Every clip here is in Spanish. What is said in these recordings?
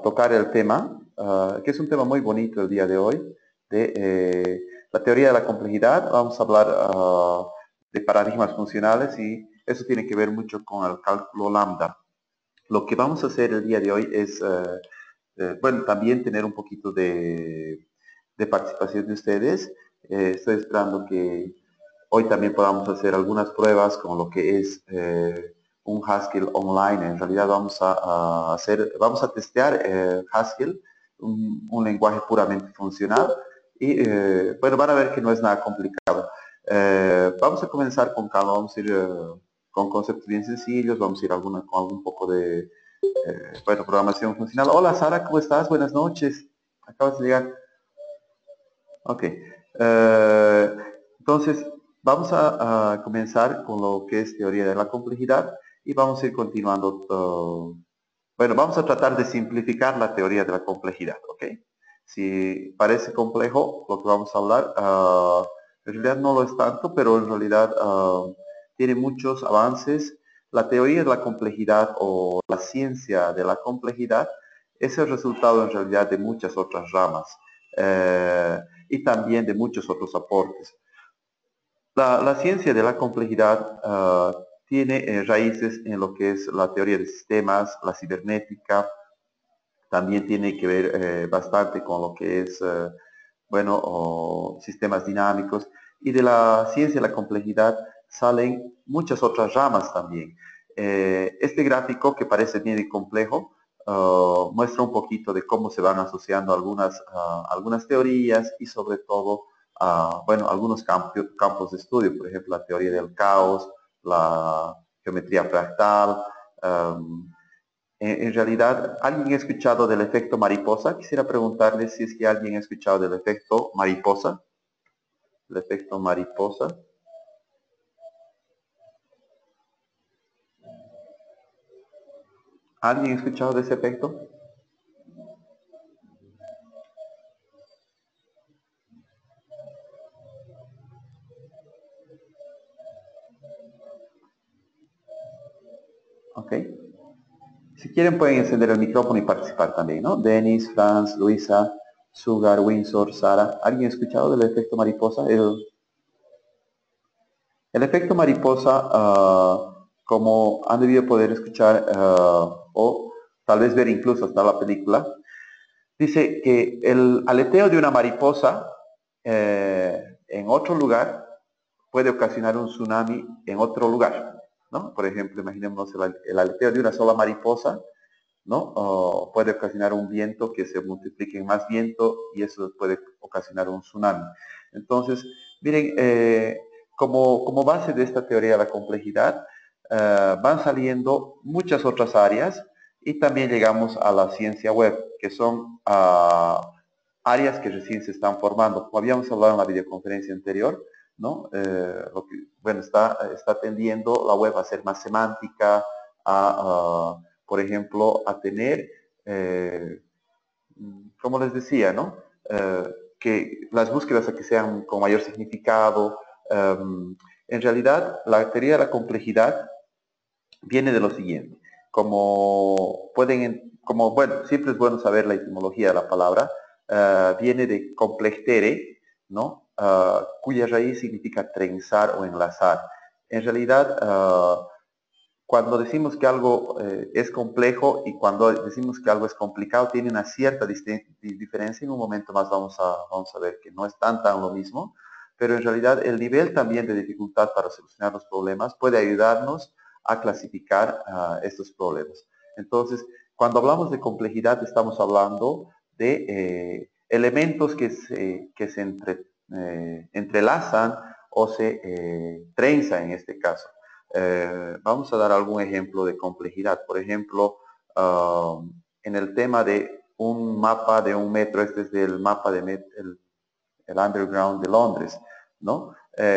tocar el tema, que es un tema muy bonito el día de hoy, de la teoría de la complejidad. Vamos a hablar de paradigmas funcionales y eso tiene que ver mucho con el cálculo lambda. Lo que vamos a hacer el día de hoy es, bueno, también tener un poquito de participación de ustedes. Estoy esperando que hoy también podamos hacer algunas pruebas con lo que es un Haskell online. En realidad vamos a testear Haskell, un lenguaje puramente funcional, y bueno, van a ver que no es nada complicado. Vamos a comenzar con calma, vamos a ir con conceptos bien sencillos, vamos a ir con algún poco de bueno, programación funcional. Hola Sara, ¿cómo estás? Buenas noches. Acabas de llegar. Ok. Entonces, vamos a comenzar con lo que es teoría de la complejidad y vamos a ir continuando. Bueno, vamos a tratar de simplificar la teoría de la complejidad, ¿ok? Si parece complejo lo que vamos a hablar, en realidad no lo es tanto, pero en realidad tiene muchos avances. La teoría de la complejidad o la ciencia de la complejidad es el resultado en realidad de muchas otras ramas. Y también de muchos otros aportes. La ciencia de la complejidad tiene raíces en lo que es la teoría de sistemas, la cibernética, también tiene que ver bastante con lo que es, bueno, sistemas dinámicos, y de la ciencia de la complejidad salen muchas otras ramas también. Este gráfico, que parece bien complejo, muestra un poquito de cómo se van asociando algunas teorías y sobre todo, bueno, algunos campos de estudio, por ejemplo, la teoría del caos, la geometría fractal. En realidad, ¿alguien ha escuchado del efecto mariposa? Quisiera preguntarle si es que alguien ha escuchado del efecto mariposa. El efecto mariposa. ¿Alguien ha escuchado de ese efecto? Ok. Si quieren pueden encender el micrófono y participar también, ¿no? Denis, Franz, Luisa, Sugar, Windsor, Sara. ¿Alguien ha escuchado del efecto mariposa? El efecto mariposa, como han debido poder escuchar o tal vez ver incluso hasta la película, dice que el aleteo de una mariposa en otro lugar puede ocasionar un tsunami en otro lugar, ¿no? Por ejemplo, imaginemos el aleteo de una sola mariposa, ¿no? Puede ocasionar un viento que se multiplique en más viento y eso puede ocasionar un tsunami. Entonces, miren, como base de esta teoría de la complejidad, van saliendo muchas otras áreas y también llegamos a la ciencia web, que son áreas que recién se están formando. Como habíamos hablado en la videoconferencia anterior, ¿no? Bueno, está tendiendo la web a ser más semántica, por ejemplo, a tener, como les decía, ¿no? Que las búsquedas a que sean con mayor significado. En realidad, la teoría de la complejidad viene de lo siguiente. Bueno, siempre es bueno saber la etimología de la palabra. Viene de complejtere, ¿no? Cuya raíz significa trenzar o enlazar. En realidad, cuando decimos que algo es complejo y cuando decimos que algo es complicado, tiene una cierta diferencia. En un momento más vamos a ver que no es tan lo mismo, pero en realidad el nivel también de dificultad para solucionar los problemas puede ayudarnos a clasificar estos problemas. Entonces, cuando hablamos de complejidad, estamos hablando de elementos que se entrelazan o se trenzan en este caso. Vamos a dar algún ejemplo de complejidad. Por ejemplo, en el tema de un mapa de 1 metro, este es del mapa de el Underground de Londres, ¿no?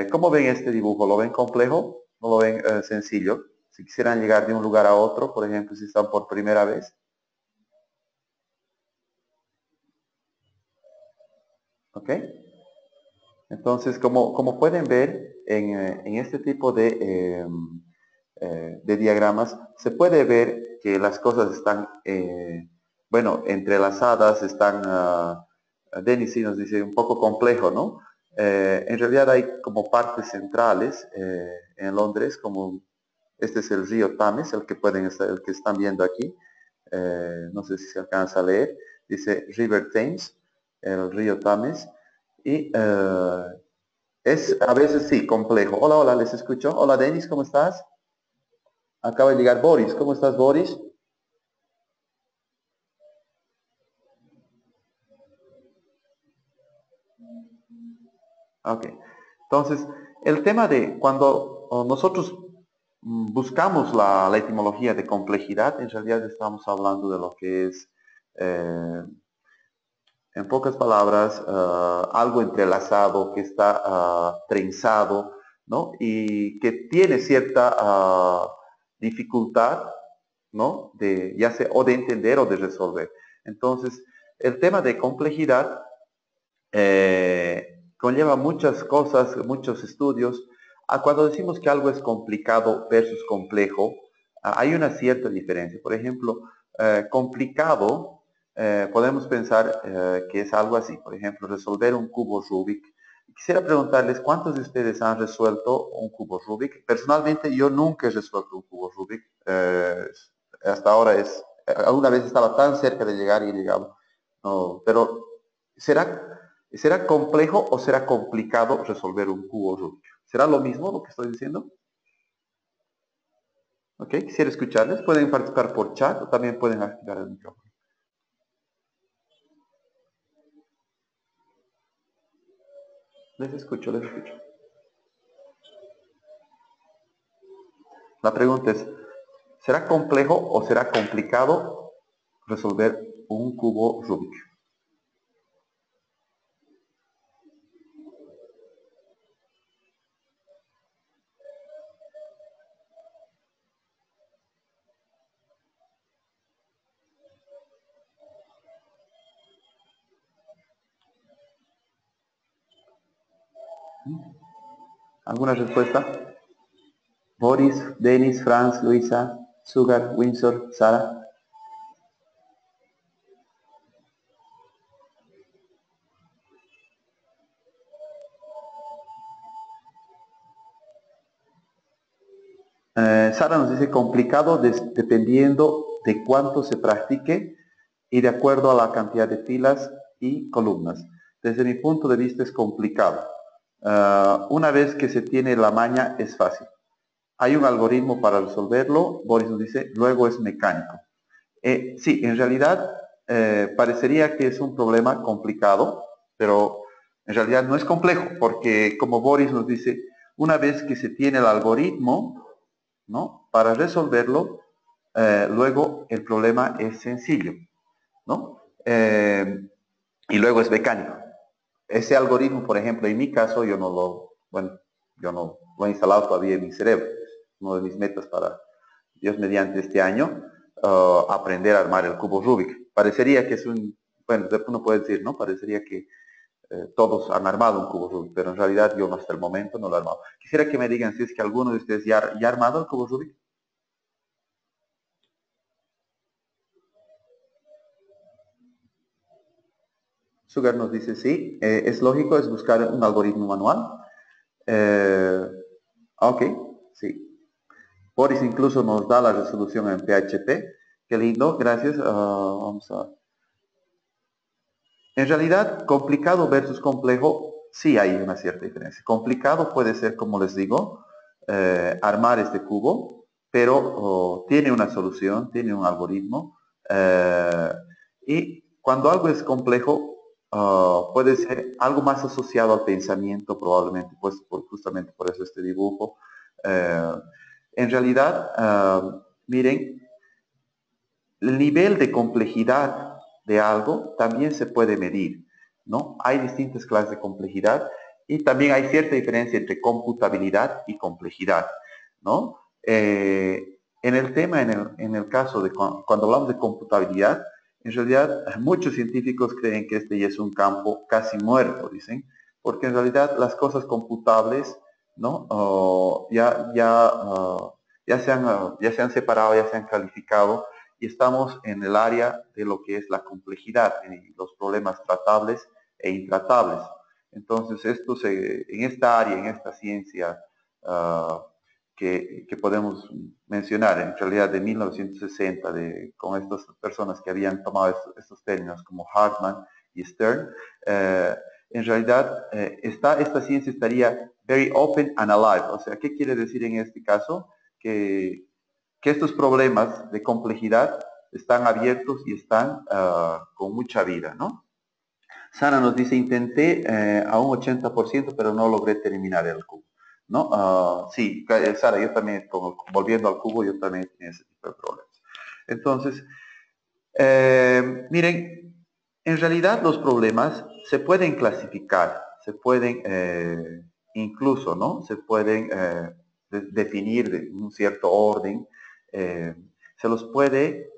¿Cómo ven este dibujo? ¿Lo ven complejo? ¿No lo ven sencillo? Si quisieran llegar de un lugar a otro, por ejemplo, si están por primera vez. ¿Ok? Entonces, como pueden ver, en este tipo de diagramas, se puede ver que las cosas están bueno, entrelazadas, están, Denis sí nos dice, un poco complejo, ¿no? En realidad hay como partes centrales en Londres, como este es el río Thames, el que el que están viendo aquí. No sé si se alcanza a leer. Dice River Thames, el río Thames. Y es a veces sí complejo. Hola, hola, les escucho. Hola, Denis, ¿cómo estás? Acaba de llegar Boris. ¿Cómo estás, Boris? Ok. Entonces, el tema de cuando nosotros buscamos la etimología de complejidad, en realidad estamos hablando de lo que es, en pocas palabras, algo entrelazado, que está trenzado, ¿no? Y que tiene cierta dificultad, ¿no? De, ya sea, o de entender o de resolver. Entonces, el tema de complejidad conlleva muchas cosas, muchos estudios. Cuando decimos que algo es complicado versus complejo, hay una cierta diferencia. Por ejemplo, complicado, podemos pensar que es algo así. Por ejemplo, resolver un cubo Rubik. Quisiera preguntarles cuántos de ustedes han resuelto un cubo Rubik. Personalmente, yo nunca he resuelto un cubo Rubik. Hasta ahora alguna vez estaba tan cerca de llegar y he llegado. No, pero ¿será ¿será complejo o será complicado resolver un cubo Rubik? ¿Será lo mismo lo que estoy diciendo? Ok, quisiera escucharles. Pueden participar por chat o también pueden activar el micrófono. Les escucho, les escucho. La pregunta es, ¿será complejo o será complicado resolver un cubo Rubik? ¿Alguna respuesta? Boris, Denis, Franz, Luisa, Sugar, Windsor, Sara. Sara nos dice complicado dependiendo de cuánto se practique y de acuerdo a la cantidad de filas y columnas. Desde mi punto de vista es complicado. Una vez que se tiene la maña es fácil. Hay un algoritmo para resolverlo. Boris nos dice, luego es mecánico. Sí, en realidad parecería que es un problema complicado, pero en realidad no es complejo, porque como Boris nos dice, una vez que se tiene el algoritmo, ¿no? Para resolverlo, luego el problema es sencillo, ¿no? Y luego es mecánico. Ese algoritmo, por ejemplo, en mi caso, yo no lo he instalado todavía en mi cerebro. Es una de mis metas para Dios mediante este año, aprender a armar el cubo Rubik. Parecería que es bueno, uno puede decir, ¿no? Parecería que todos han armado un cubo Rubik, pero en realidad yo hasta el momento no lo he armado. Quisiera que me digan si es que alguno de ustedes ya ha armado el cubo Rubik. Sugar nos dice sí, es lógico, es buscar un algoritmo manual. Eh, ok, sí. Boris incluso nos da la resolución en PHP. Qué lindo, gracias. Vamos a... En realidad, complicado versus complejo, sí hay una cierta diferencia. Complicado puede ser, como les digo, armar este cubo, pero tiene una solución, tiene un algoritmo. Y cuando algo es complejo, puede ser algo más asociado al pensamiento, probablemente, pues justamente por eso este dibujo. Eh, en realidad, miren, el nivel de complejidad de algo también se puede medir, ¿no? Hay distintas clases de complejidad y también hay cierta diferencia entre computabilidad y complejidad, ¿no? En el tema, en el caso de cuando hablamos de computabilidad, en realidad muchos científicos creen que este ya es un campo casi muerto, dicen, porque en realidad las cosas computables, ¿no? Ya se han separado, ya se han calificado y estamos en el área de lo que es la complejidad y los problemas tratables e intratables. Entonces, en esta área, en esta ciencia que podemos mencionar, en realidad de 1960, con estas personas que habían tomado estos términos como Hartman y Stern, en realidad esta ciencia estaría very open and alive. O sea, ¿qué quiere decir en este caso? Que estos problemas de complejidad están abiertos y están con mucha vida, ¿no? Sara nos dice, intenté a un 80%, pero no logré terminar el cubo, ¿no? Sí, Sara, yo también, volviendo al cubo, yo también tenía ese tipo de problemas. Entonces, miren, en realidad los problemas se pueden clasificar, se pueden incluso, ¿no? Se pueden definir de un cierto orden, se los puede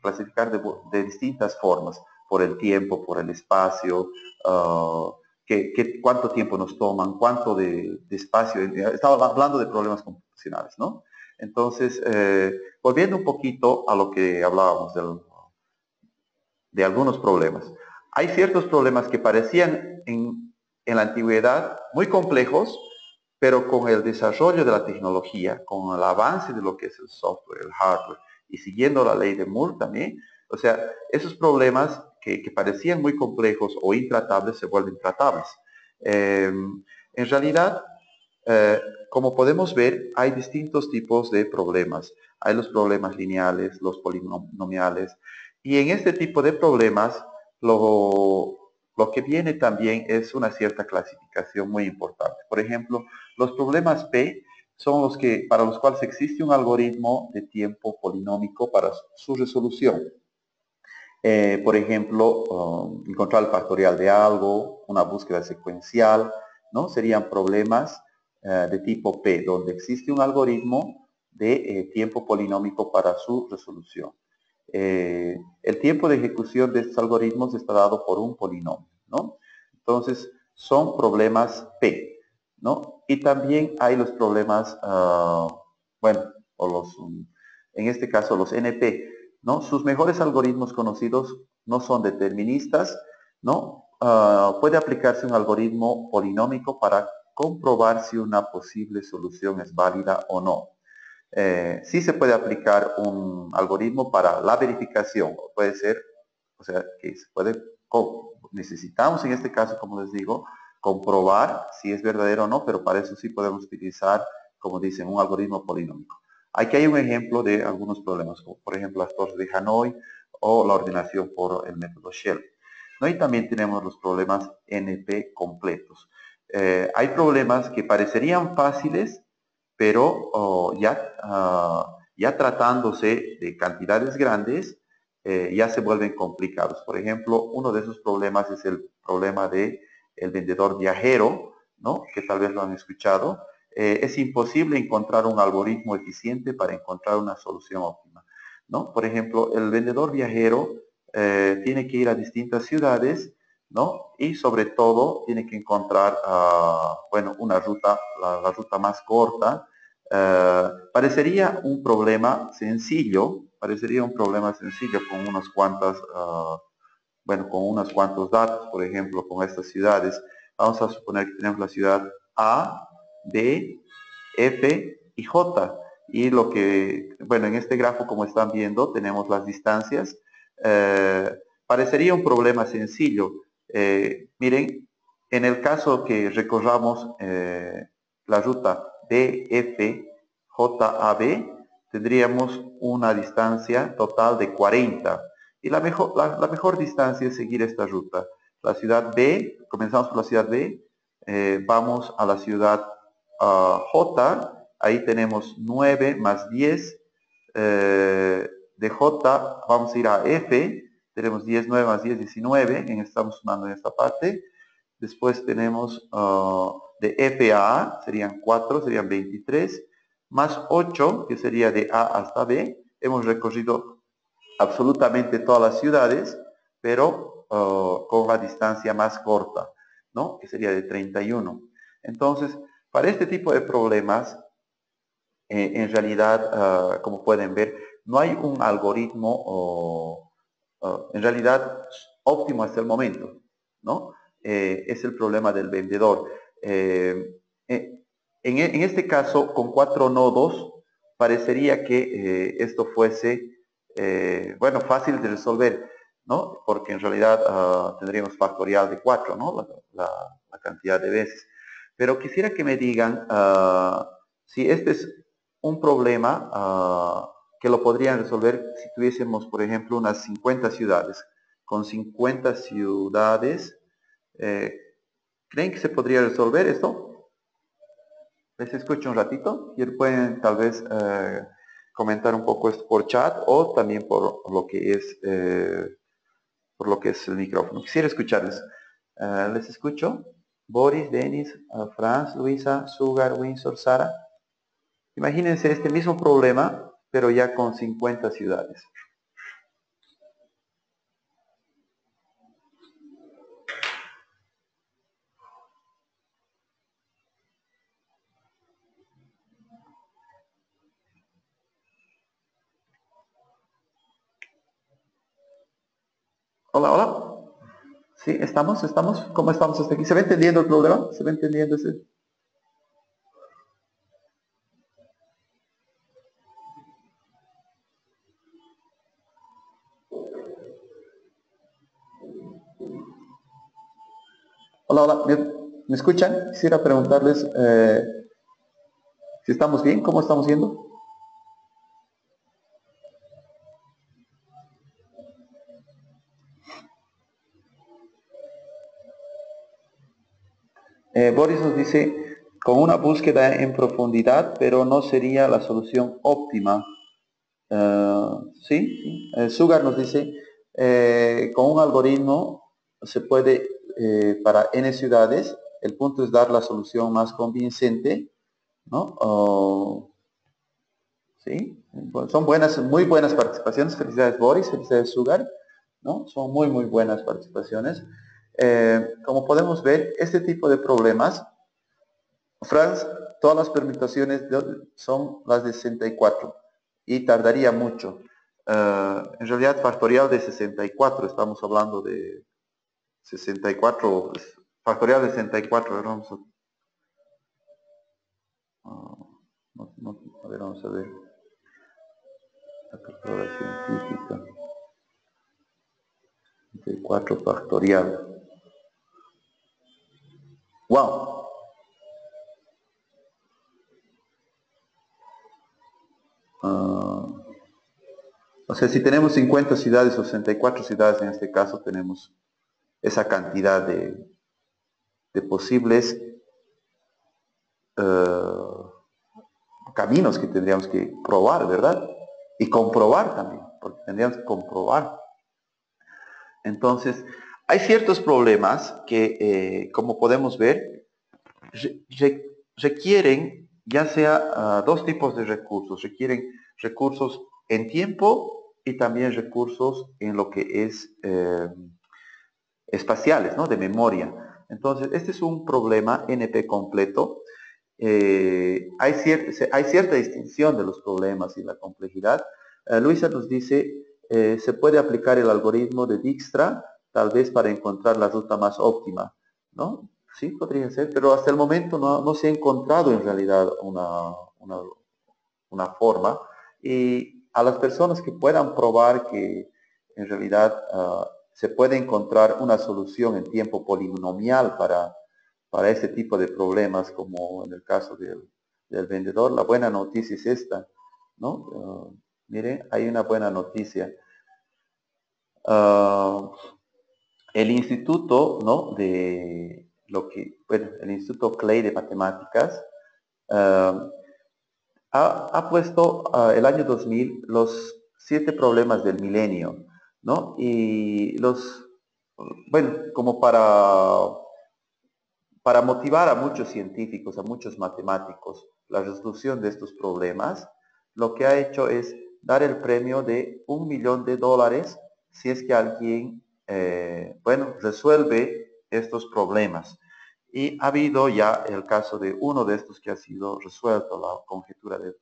clasificar de distintas formas, por el tiempo, por el espacio, cuánto tiempo nos toman, cuánto de espacio. Estaba hablando de problemas computacionales, ¿no? Entonces, volviendo un poquito a lo que hablábamos de algunos problemas. Hay ciertos problemas que parecían en la antigüedad muy complejos, pero con el desarrollo de la tecnología, con el avance de lo que es el software, el hardware, y siguiendo la ley de Moore también, o sea, esos problemas que parecían muy complejos o intratables se vuelven tratables. En realidad, como podemos ver, hay distintos tipos de problemas. Hay los problemas lineales, los polinomiales, y en este tipo de problemas, lo que viene también es una cierta clasificación muy importante. Por ejemplo, los problemas P son para los cuales existe un algoritmo de tiempo polinómico para su resolución. Por ejemplo, encontrar el factorial de algo, una búsqueda secuencial, ¿no? Serían problemas de tipo P, donde existe un algoritmo de tiempo polinómico para su resolución. El tiempo de ejecución de estos algoritmos está dado por un polinomio, ¿no? Entonces, son problemas P, ¿no? Y también hay los problemas, bueno, en este caso los NP, ¿no? Sus mejores algoritmos conocidos no son deterministas, ¿no? Puede aplicarse un algoritmo polinómico para comprobar si una posible solución es válida o no. Sí se puede aplicar un algoritmo para la verificación, puede ser, o sea, que se puede, necesitamos en este caso, como les digo, comprobar si es verdadero o no, pero para eso sí podemos utilizar, como dicen, un algoritmo polinómico. Aquí hay un ejemplo de algunos problemas, como por ejemplo las torres de Hanoi o la ordenación por el método Shell. ¿No? Y también tenemos los problemas NP completos. Hay problemas que parecerían fáciles, pero ya tratándose de cantidades grandes, ya se vuelven complicados. Por ejemplo, uno de esos problemas es el problema del vendedor viajero, ¿no? Que tal vez lo han escuchado. Es imposible encontrar un algoritmo eficiente para encontrar una solución óptima, ¿no? Por ejemplo, el vendedor viajero tiene que ir a distintas ciudades, ¿no? Y sobre todo tiene que encontrar, bueno, una ruta, la ruta más corta. Parecería un problema sencillo, con unas cuantas, bueno, con unos cuantos datos, por ejemplo, con estas ciudades. Vamos a suponer que tenemos la ciudad A, B, F y J. Y bueno, en este grafo, como están viendo, tenemos las distancias. Parecería un problema sencillo. Miren, en el caso que recorramos la ruta DF, JAB, tendríamos una distancia total de 40. Y la mejor distancia es seguir esta ruta. La ciudad B, comenzamos por la ciudad B, vamos a la ciudad J, ahí tenemos 9 más 10, de J vamos a ir a F, tenemos 10, 9 más 10, 19, estamos sumando en esta parte. Después tenemos de F a A, serían 4, serían 23, más 8, que sería de A hasta B. Hemos recorrido absolutamente todas las ciudades, pero con la distancia más corta, ¿no? Que sería de 31. Entonces, para este tipo de problemas, en realidad, como pueden ver, no hay un algoritmo en realidad óptimo hasta el momento, ¿no? Es el problema del vendedor. En este caso, con 4 nodos, parecería que esto fuese, bueno, fácil de resolver, ¿no? Porque en realidad tendríamos factorial de 4, ¿no? La cantidad de veces. Pero quisiera que me digan si este es un problema que lo podrían resolver si tuviésemos, por ejemplo, unas 50 ciudades. Con 50 ciudades, ¿creen que se podría resolver esto? Les escucho un ratito y pueden tal vez comentar un poco esto por chat o también por lo que es el micrófono. Quisiera escucharles. Les escucho. Boris, Denis, Franz, Luisa, Sugar, Windsor, Sara. Imagínense este mismo problema, pero ya con 50 ciudades. Hola, hola. Sí, estamos. ¿Cómo estamos hasta aquí? ¿Se va entendiendo el problema? ¿Se va entendiendo ese? Hola, hola. ¿Me escuchan? Quisiera preguntarles si estamos bien, ¿cómo estamos yendo? Boris nos dice, con una búsqueda en profundidad, pero no sería la solución óptima. Sí. Sugar nos dice, con un algoritmo se puede, para n ciudades, el punto es dar la solución más convincente, ¿no? Sí, son buenas, muy buenas participaciones. Felicidades Boris, felicidades Sugar, ¿no? Son muy, muy buenas participaciones. Como podemos ver, este tipo de problemas, Franz, todas las permutaciones son las de 64 y tardaría mucho. En realidad, factorial de 64, estamos hablando de 64, factorial de 64, a ver, vamos a ver, la calculadora científica, 64 factorial. ¡Wow! O sea, si tenemos 50 ciudades o 64 ciudades en este caso, tenemos esa cantidad de posibles caminos que tendríamos que probar, ¿verdad? Y comprobar también, porque tendríamos que comprobar. Entonces, hay ciertos problemas que, como podemos ver, requieren ya sea dos tipos de recursos. Requieren recursos en tiempo y también recursos en lo que es espaciales, ¿no? De memoria. Entonces, este es un problema NP completo. Hay cierta distinción de los problemas y la complejidad. Luisa nos dice, se puede aplicar el algoritmo de Dijkstra, tal vez para encontrar la ruta más óptima, ¿no? Sí, podría ser, pero hasta el momento no se ha encontrado en realidad una forma. Y a las personas que puedan probar que en realidad se puede encontrar una solución en tiempo polinomial para este tipo de problemas, como en el caso del vendedor, la buena noticia es esta, ¿no? Mire, hay una buena noticia. El instituto, ¿no? Bueno, el Instituto Clay de Matemáticas ha puesto el año 2000 los 7 problemas del milenio, ¿no? Y bueno, como para motivar a muchos científicos, a muchos matemáticos, la resolución de estos problemas, lo que ha hecho es dar el premio de $1.000.000 si es que alguien, bueno, resuelve estos problemas. Y ha habido ya el caso de uno de estos que ha sido resuelto, la conjetura de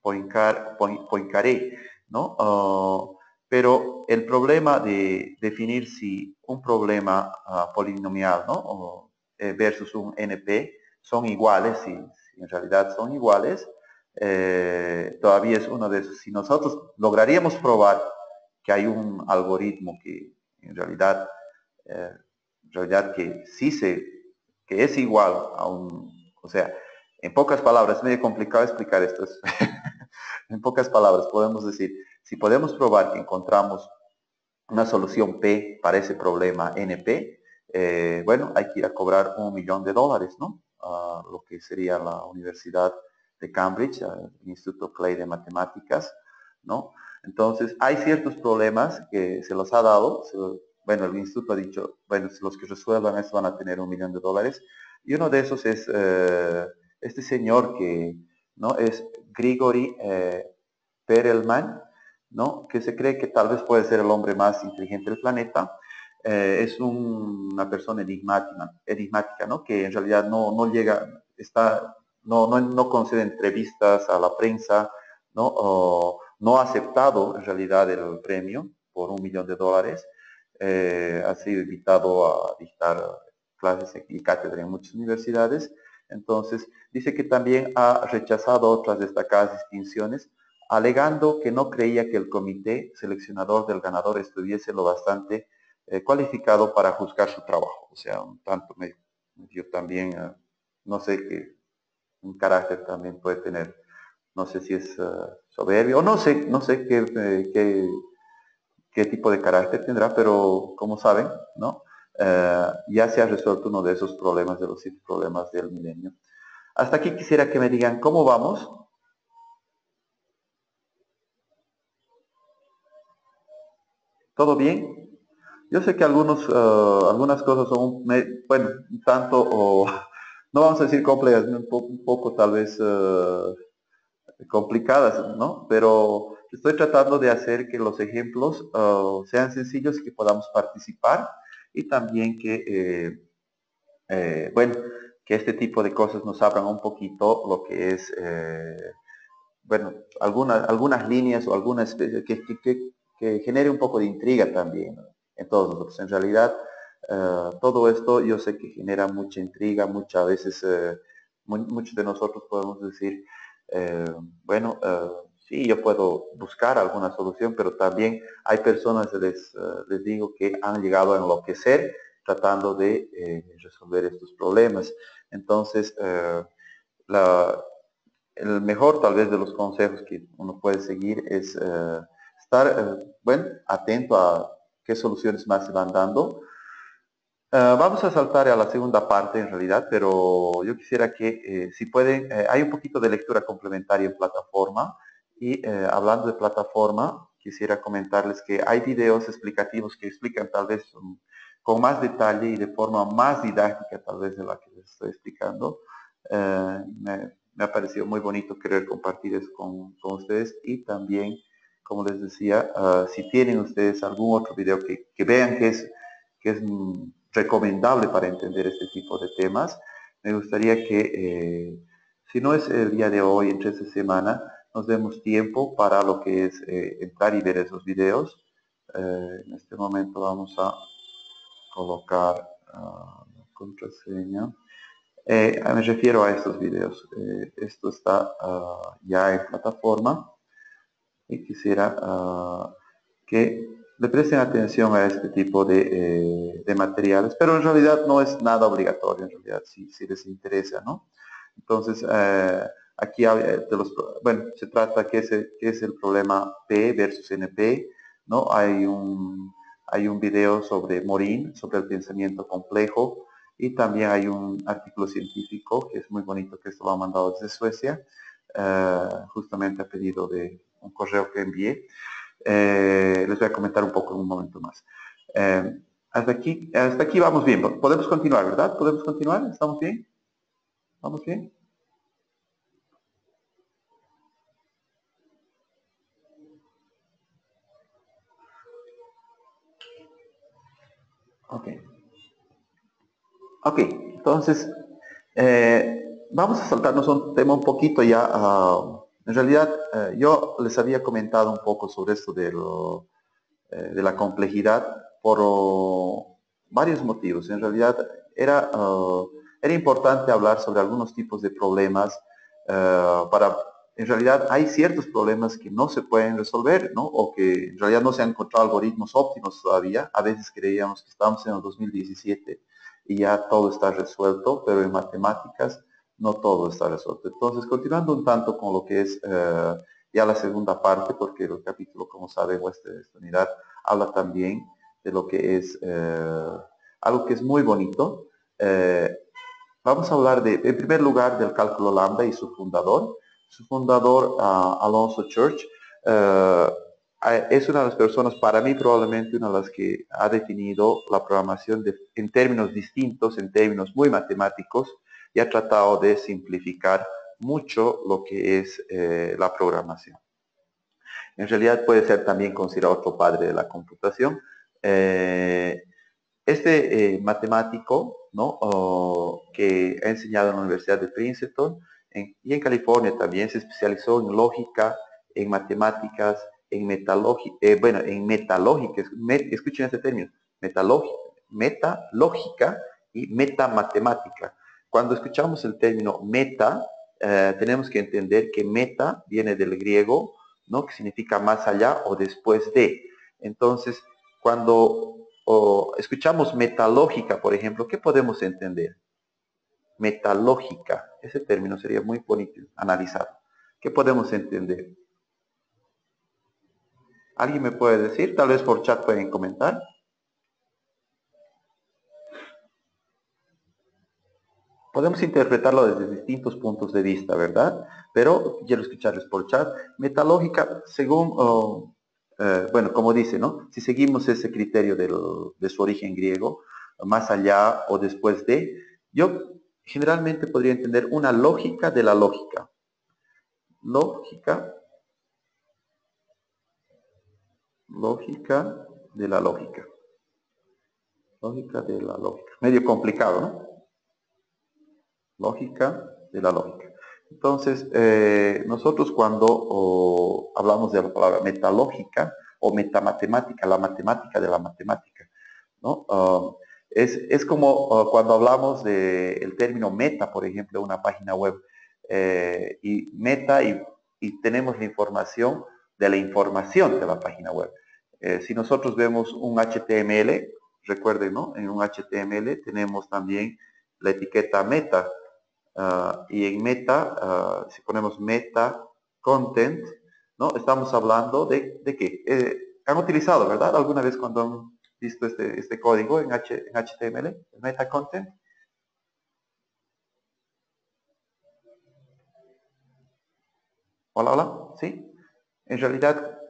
Poincaré. ¿no? Pero el problema de definir si un problema polinomial, ¿no? Versus un NP son iguales, si en realidad son iguales, todavía es uno de esos. Si nosotros lograríamos probar que hay un algoritmo que en realidad que sí que es igual a un, o sea, en pocas palabras, es medio complicado explicar esto. En pocas palabras, podemos decir, si podemos probar que encontramos una solución P para ese problema NP, bueno, hay que ir a cobrar $1.000.000, ¿no? Lo que sería la Universidad de Cambridge, el Instituto Clay de Matemáticas, ¿no? Entonces, hay ciertos problemas que se los ha dado, bueno, el instituto ha dicho, bueno, los que resuelvan esto van a tener $1.000.000, y uno de esos es este señor que, ¿no? Es Grigori Perelman, ¿no? Que se cree que tal vez puede ser el hombre más inteligente del planeta. Es una persona enigmática, ¿no? Que en realidad no llega, no concede entrevistas a la prensa, ¿no? No ha aceptado en realidad el premio por $1.000.000. Ha sido invitado a dictar clases y cátedra en muchas universidades. Entonces, dice que también ha rechazado otras destacadas distinciones, alegando que no creía que el comité seleccionador del ganador estuviese lo bastante cualificado para juzgar su trabajo. O sea, un tanto medio también, no sé qué un carácter también puede tener, no sé si es soberbio, o no sé qué tipo de carácter tendrá, pero como saben, ¿no? Ya se ha resuelto uno de esos problemas, de los 7 problemas del milenio. Hasta aquí quisiera que me digan cómo vamos. ¿Todo bien? Yo sé que algunas cosas son, bueno, un tanto, o no vamos a decir complejas, un poco tal vez complicadas, ¿no? Pero estoy tratando de hacer que los ejemplos sean sencillos y que podamos participar, y también que, bueno, que este tipo de cosas nos abran un poquito lo que es, bueno, algunas líneas o algunas que genere un poco de intriga también, ¿no? En todos nosotros. En realidad, todo esto yo sé que genera mucha intriga, muchas veces muchos de nosotros podemos decir, eh, bueno, sí, yo puedo buscar alguna solución, pero también hay personas, les digo, que han llegado a enloquecer tratando de resolver estos problemas. Entonces, la, el mejor tal vez de los consejos que uno puede seguir es estar, bueno, atento a qué soluciones más se van dando. Vamos a saltar a la segunda parte en realidad, pero yo quisiera que si pueden, hay un poquito de lectura complementaria en plataforma, y hablando de plataforma, quisiera comentarles que hay videos explicativos que explican tal vez con más detalle y de forma más didáctica tal vez de la que les estoy explicando. Me ha parecido muy bonito querer compartir eso con ustedes, y también, como les decía, si tienen ustedes algún otro video que vean que es recomendable para entender este tipo de temas, me gustaría que, si no es el día de hoy, entre esta semana, nos demos tiempo para lo que es entrar y ver esos videos. En este momento vamos a colocar la contraseña. Me refiero a estos videos. Esto está ya en plataforma, y quisiera que le presten atención a este tipo de materiales, pero en realidad no es nada obligatorio, en realidad, si les interesa, ¿no? Entonces, aquí bueno, se trata qué es el problema P versus NP, ¿no? Hay un video sobre Morin, sobre el pensamiento complejo, y también hay un artículo científico que es muy bonito, que esto lo ha mandado desde Suecia, justamente a pedido de un correo que envié. Les voy a comentar un poco en un momento más. Hasta aquí vamos bien. Podemos continuar, ¿verdad? ¿Podemos continuar? ¿Estamos bien? ¿Vamos bien? Ok. Ok, entonces vamos a saltarnos un tema un poquito ya En realidad, yo les había comentado un poco sobre esto de la complejidad por varios motivos. En realidad, era importante hablar sobre algunos tipos de problemas en realidad hay ciertos problemas que no se pueden resolver, ¿no? O que en realidad no se han encontrado algoritmos óptimos todavía. A veces creíamos que estamos en el 2017 y ya todo está resuelto, pero en matemáticas no todo está resuelto. Entonces, continuando un tanto con lo que es ya la segunda parte, porque el capítulo, como saben, esta unidad habla también de lo que es algo que es muy bonito. Vamos a hablar en primer lugar, del cálculo lambda y su fundador. Su fundador, Alonzo Church, es una de las personas, para mí probablemente una de las que ha definido la programación en términos distintos, en términos muy matemáticos, y ha tratado de simplificar mucho lo que es la programación. En realidad puede ser también considerado otro padre de la computación. Este matemático, ¿no? Que ha enseñado en la Universidad de Princeton y en California también, se especializó en lógica, en matemáticas, en metalógica, escuchen este término, metalógica y metamatemática. Cuando escuchamos el término meta, tenemos que entender que meta viene del griego, ¿no? Que significa más allá o después de. Entonces, cuando escuchamos metalógica, por ejemplo, ¿qué podemos entender? Metalógica, ese término sería muy bonito analizar. ¿Qué podemos entender? ¿Alguien me puede decir? Tal vez por chat pueden comentar. Podemos interpretarlo desde distintos puntos de vista, ¿verdad? Pero quiero escucharles por chat. Metalógica, según, bueno, como dice, ¿no? Si seguimos ese criterio de su origen griego, más allá o después de, yo generalmente podría entender una lógica de la lógica. Lógica de la lógica. Lógica de la lógica. Medio complicado, ¿no? Lógica de la lógica. Entonces, nosotros cuando hablamos de la palabra metalógica o metamatemática, la matemática de la matemática, ¿no? Es como cuando hablamos del término meta, por ejemplo, una página web, y meta y tenemos la información de la página web. Si nosotros vemos un HTML, recuerden, ¿no? En un HTML tenemos también la etiqueta meta, y en meta, si ponemos meta content, ¿no? Estamos hablando de qué. Han utilizado, ¿verdad? ¿Alguna vez cuando han visto este código en HTML, el meta content? Hola, hola, ¿sí? En realidad,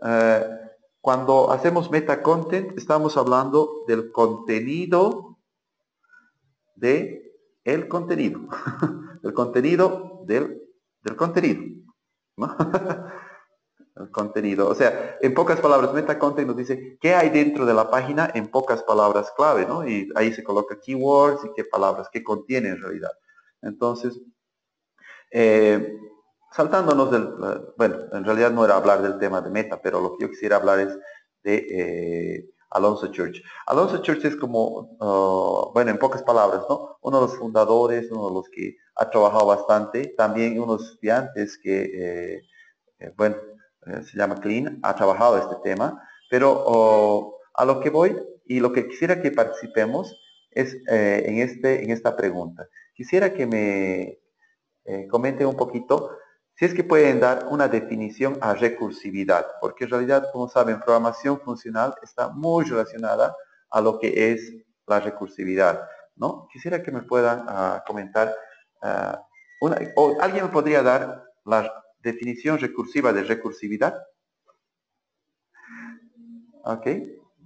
cuando hacemos meta content, estamos hablando del contenido de el contenido. El contenido del contenido, ¿no? El contenido. O sea, en pocas palabras, meta content nos dice qué hay dentro de la página en pocas palabras clave, ¿no? Y ahí se coloca keywords y qué palabras, qué contiene en realidad. Entonces, eh, saltándonos bueno, en realidad no era hablar del tema de meta, pero lo que yo quisiera hablar es de Alonzo Church. Alonzo Church es como, bueno, en pocas palabras, ¿no? Uno de los fundadores, uno de los que ha trabajado bastante, también unos estudiantes que, bueno, se llama Clean, ha trabajado este tema, pero a lo que voy y lo que quisiera que participemos es en esta pregunta. Quisiera que me comenten un poquito si es que pueden dar una definición a recursividad, porque en realidad, como saben, programación funcional está muy relacionada a lo que es la recursividad, ¿no? Quisiera que me puedan comentar, o alguien me podría dar la definición recursiva de recursividad. Ok,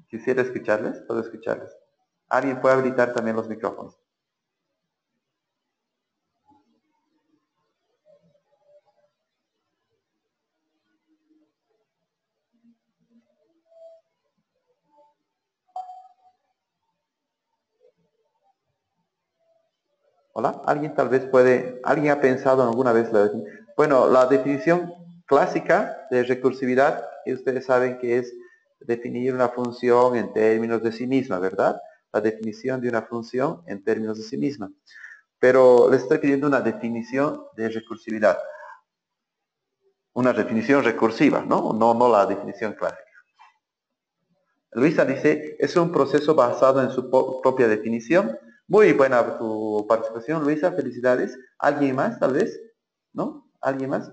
quisiera escucharles, puedo escucharles. Alguien puede habilitar también los micrófonos. Hola, alguien tal vez puede, alguien ha pensado alguna vez bueno, la definición clásica de recursividad, y ustedes saben que es definir una función en términos de sí misma, ¿verdad? La definición de una función en términos de sí misma. Pero les estoy pidiendo una definición de recursividad. Una definición recursiva, ¿no? No la definición clásica. Luisa dice, es un proceso basado en su propia definición. Muy buena tu participación, Luisa, felicidades. ¿Alguien más, tal vez? ¿No? ¿Alguien más?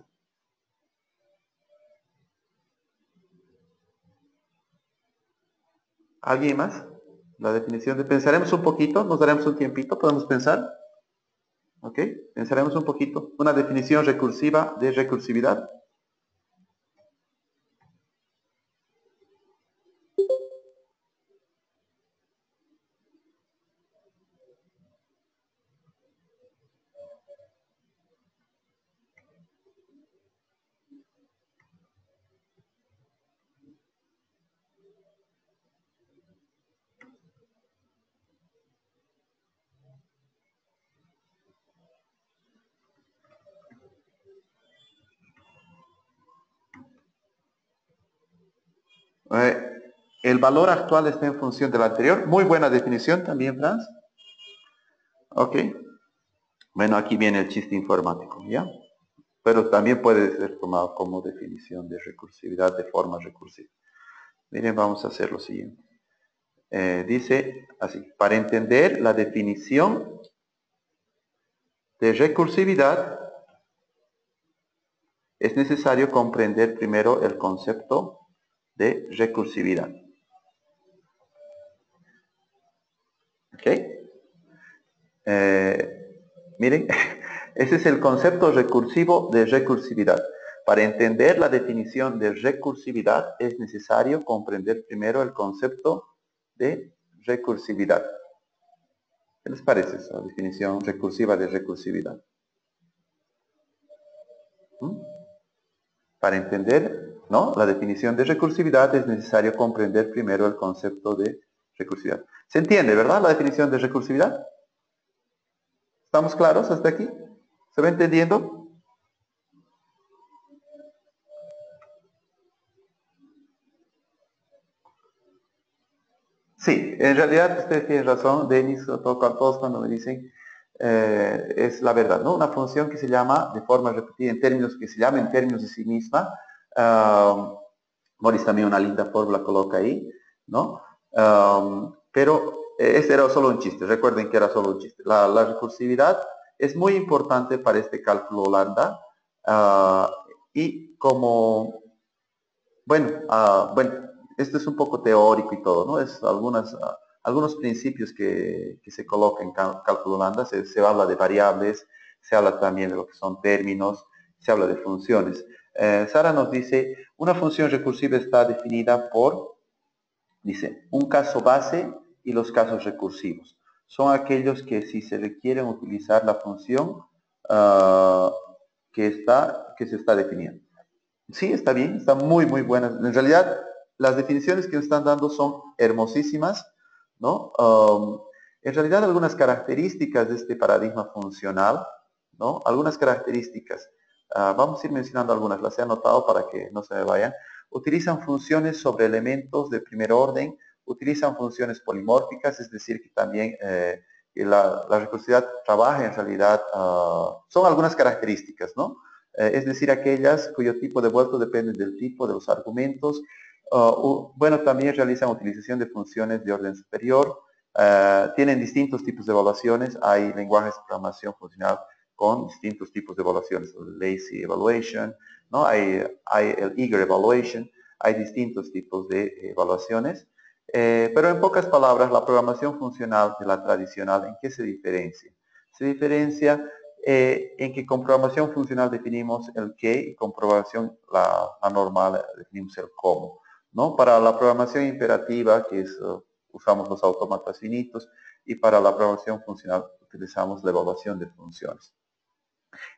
¿Alguien más? La definición de... Pensaremos un poquito, nos daremos un tiempito, podemos pensar. ¿Ok? Pensaremos un poquito. Una definición recursiva de recursividad. El valor actual está en función del anterior. Muy buena definición también, Franz. Ok. Bueno, aquí viene el chiste informático, ¿ya? Pero también puede ser tomado como definición de recursividad de forma recursiva. Miren, vamos a hacer lo siguiente. Dice así, para entender la definición de recursividad es necesario comprender primero el concepto de recursividad. ¿Ok? Miren, ese es el concepto recursivo de recursividad. Para entender la definición de recursividad es necesario comprender primero el concepto de recursividad. ¿Qué les parece esa definición recursiva de recursividad? ¿Mm? Para entender, ¿no?, la definición de recursividad es necesario comprender primero el concepto de recursividad. ¿Se entiende, verdad, la definición de recursividad? ¿Estamos claros hasta aquí? ¿Se va entendiendo? Sí, en realidad ustedes tienen razón, Denis, todos cuando me dicen, es la verdad, ¿no? Una función que se llama de forma repetida en términos, que se llama en términos de sí misma. Morris también una linda fórmula coloca ahí, ¿no? Pero este era solo un chiste, recuerden que era solo un chiste. La recursividad es muy importante para este cálculo lambda, y como, bueno, esto es un poco teórico y todo, ¿no? Es algunos principios que se colocan en cálculo lambda. Se habla de variables, se habla también de lo que son términos, se habla de funciones. Sara nos dice, una función recursiva está definida por, dice, un caso base y los casos recursivos. Son aquellos que si se requieren utilizar la función que se está definiendo. Sí, está bien, está muy buenas. En realidad, las definiciones que nos están dando son hermosísimas, ¿no? En realidad, algunas características de este paradigma funcional, ¿no? Algunas características. Vamos a ir mencionando algunas, las he anotado para que no se me vayan. Utilizan funciones sobre elementos de primer orden, utilizan funciones polimórficas, es decir, que también la recursividad trabaja en realidad, son algunas características, ¿no? Es decir, aquellas cuyo tipo de vuelto depende del tipo de los argumentos. Bueno, también realizan utilización de funciones de orden superior. Tienen distintos tipos de evaluaciones. Hay lenguajes de programación funcional con distintos tipos de evaluaciones. Lazy Evaluation, ¿no? Hay el Eager Evaluation. Hay distintos tipos de evaluaciones. Pero en pocas palabras, la programación funcional de la tradicional, ¿en qué se diferencia? Se diferencia en que con programación funcional definimos el qué y con programación la normal definimos el cómo, ¿no? Para la programación imperativa, que es, usamos los autómatas finitos, y para la programación funcional utilizamos la evaluación de funciones.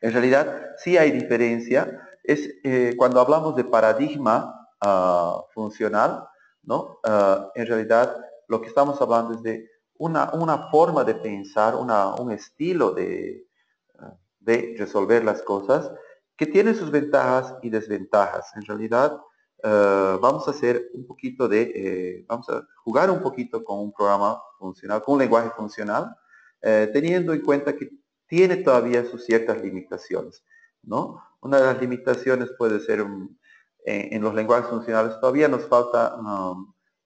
En realidad, sí hay diferencia. Es cuando hablamos de paradigma funcional, ¿no? En realidad, lo que estamos hablando es de una forma de pensar, un estilo de resolver las cosas que tiene sus ventajas y desventajas. En realidad, vamos a hacer un poquito de, vamos a jugar un poquito con un programa funcional, con un lenguaje funcional, teniendo en cuenta que tiene todavía sus ciertas limitaciones, ¿no? Una de las limitaciones puede ser, en los lenguajes funcionales todavía nos falta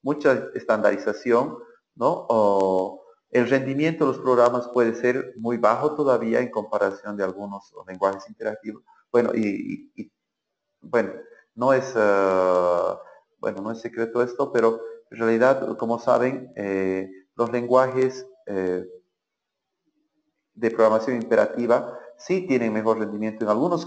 mucha estandarización, ¿no? O el rendimiento de los programas puede ser muy bajo todavía en comparación de algunos lenguajes interactivos. Bueno, bueno, no es, bueno, no es secreto esto, pero en realidad, como saben, los lenguajes de programación imperativa sí tienen mejor rendimiento en algunos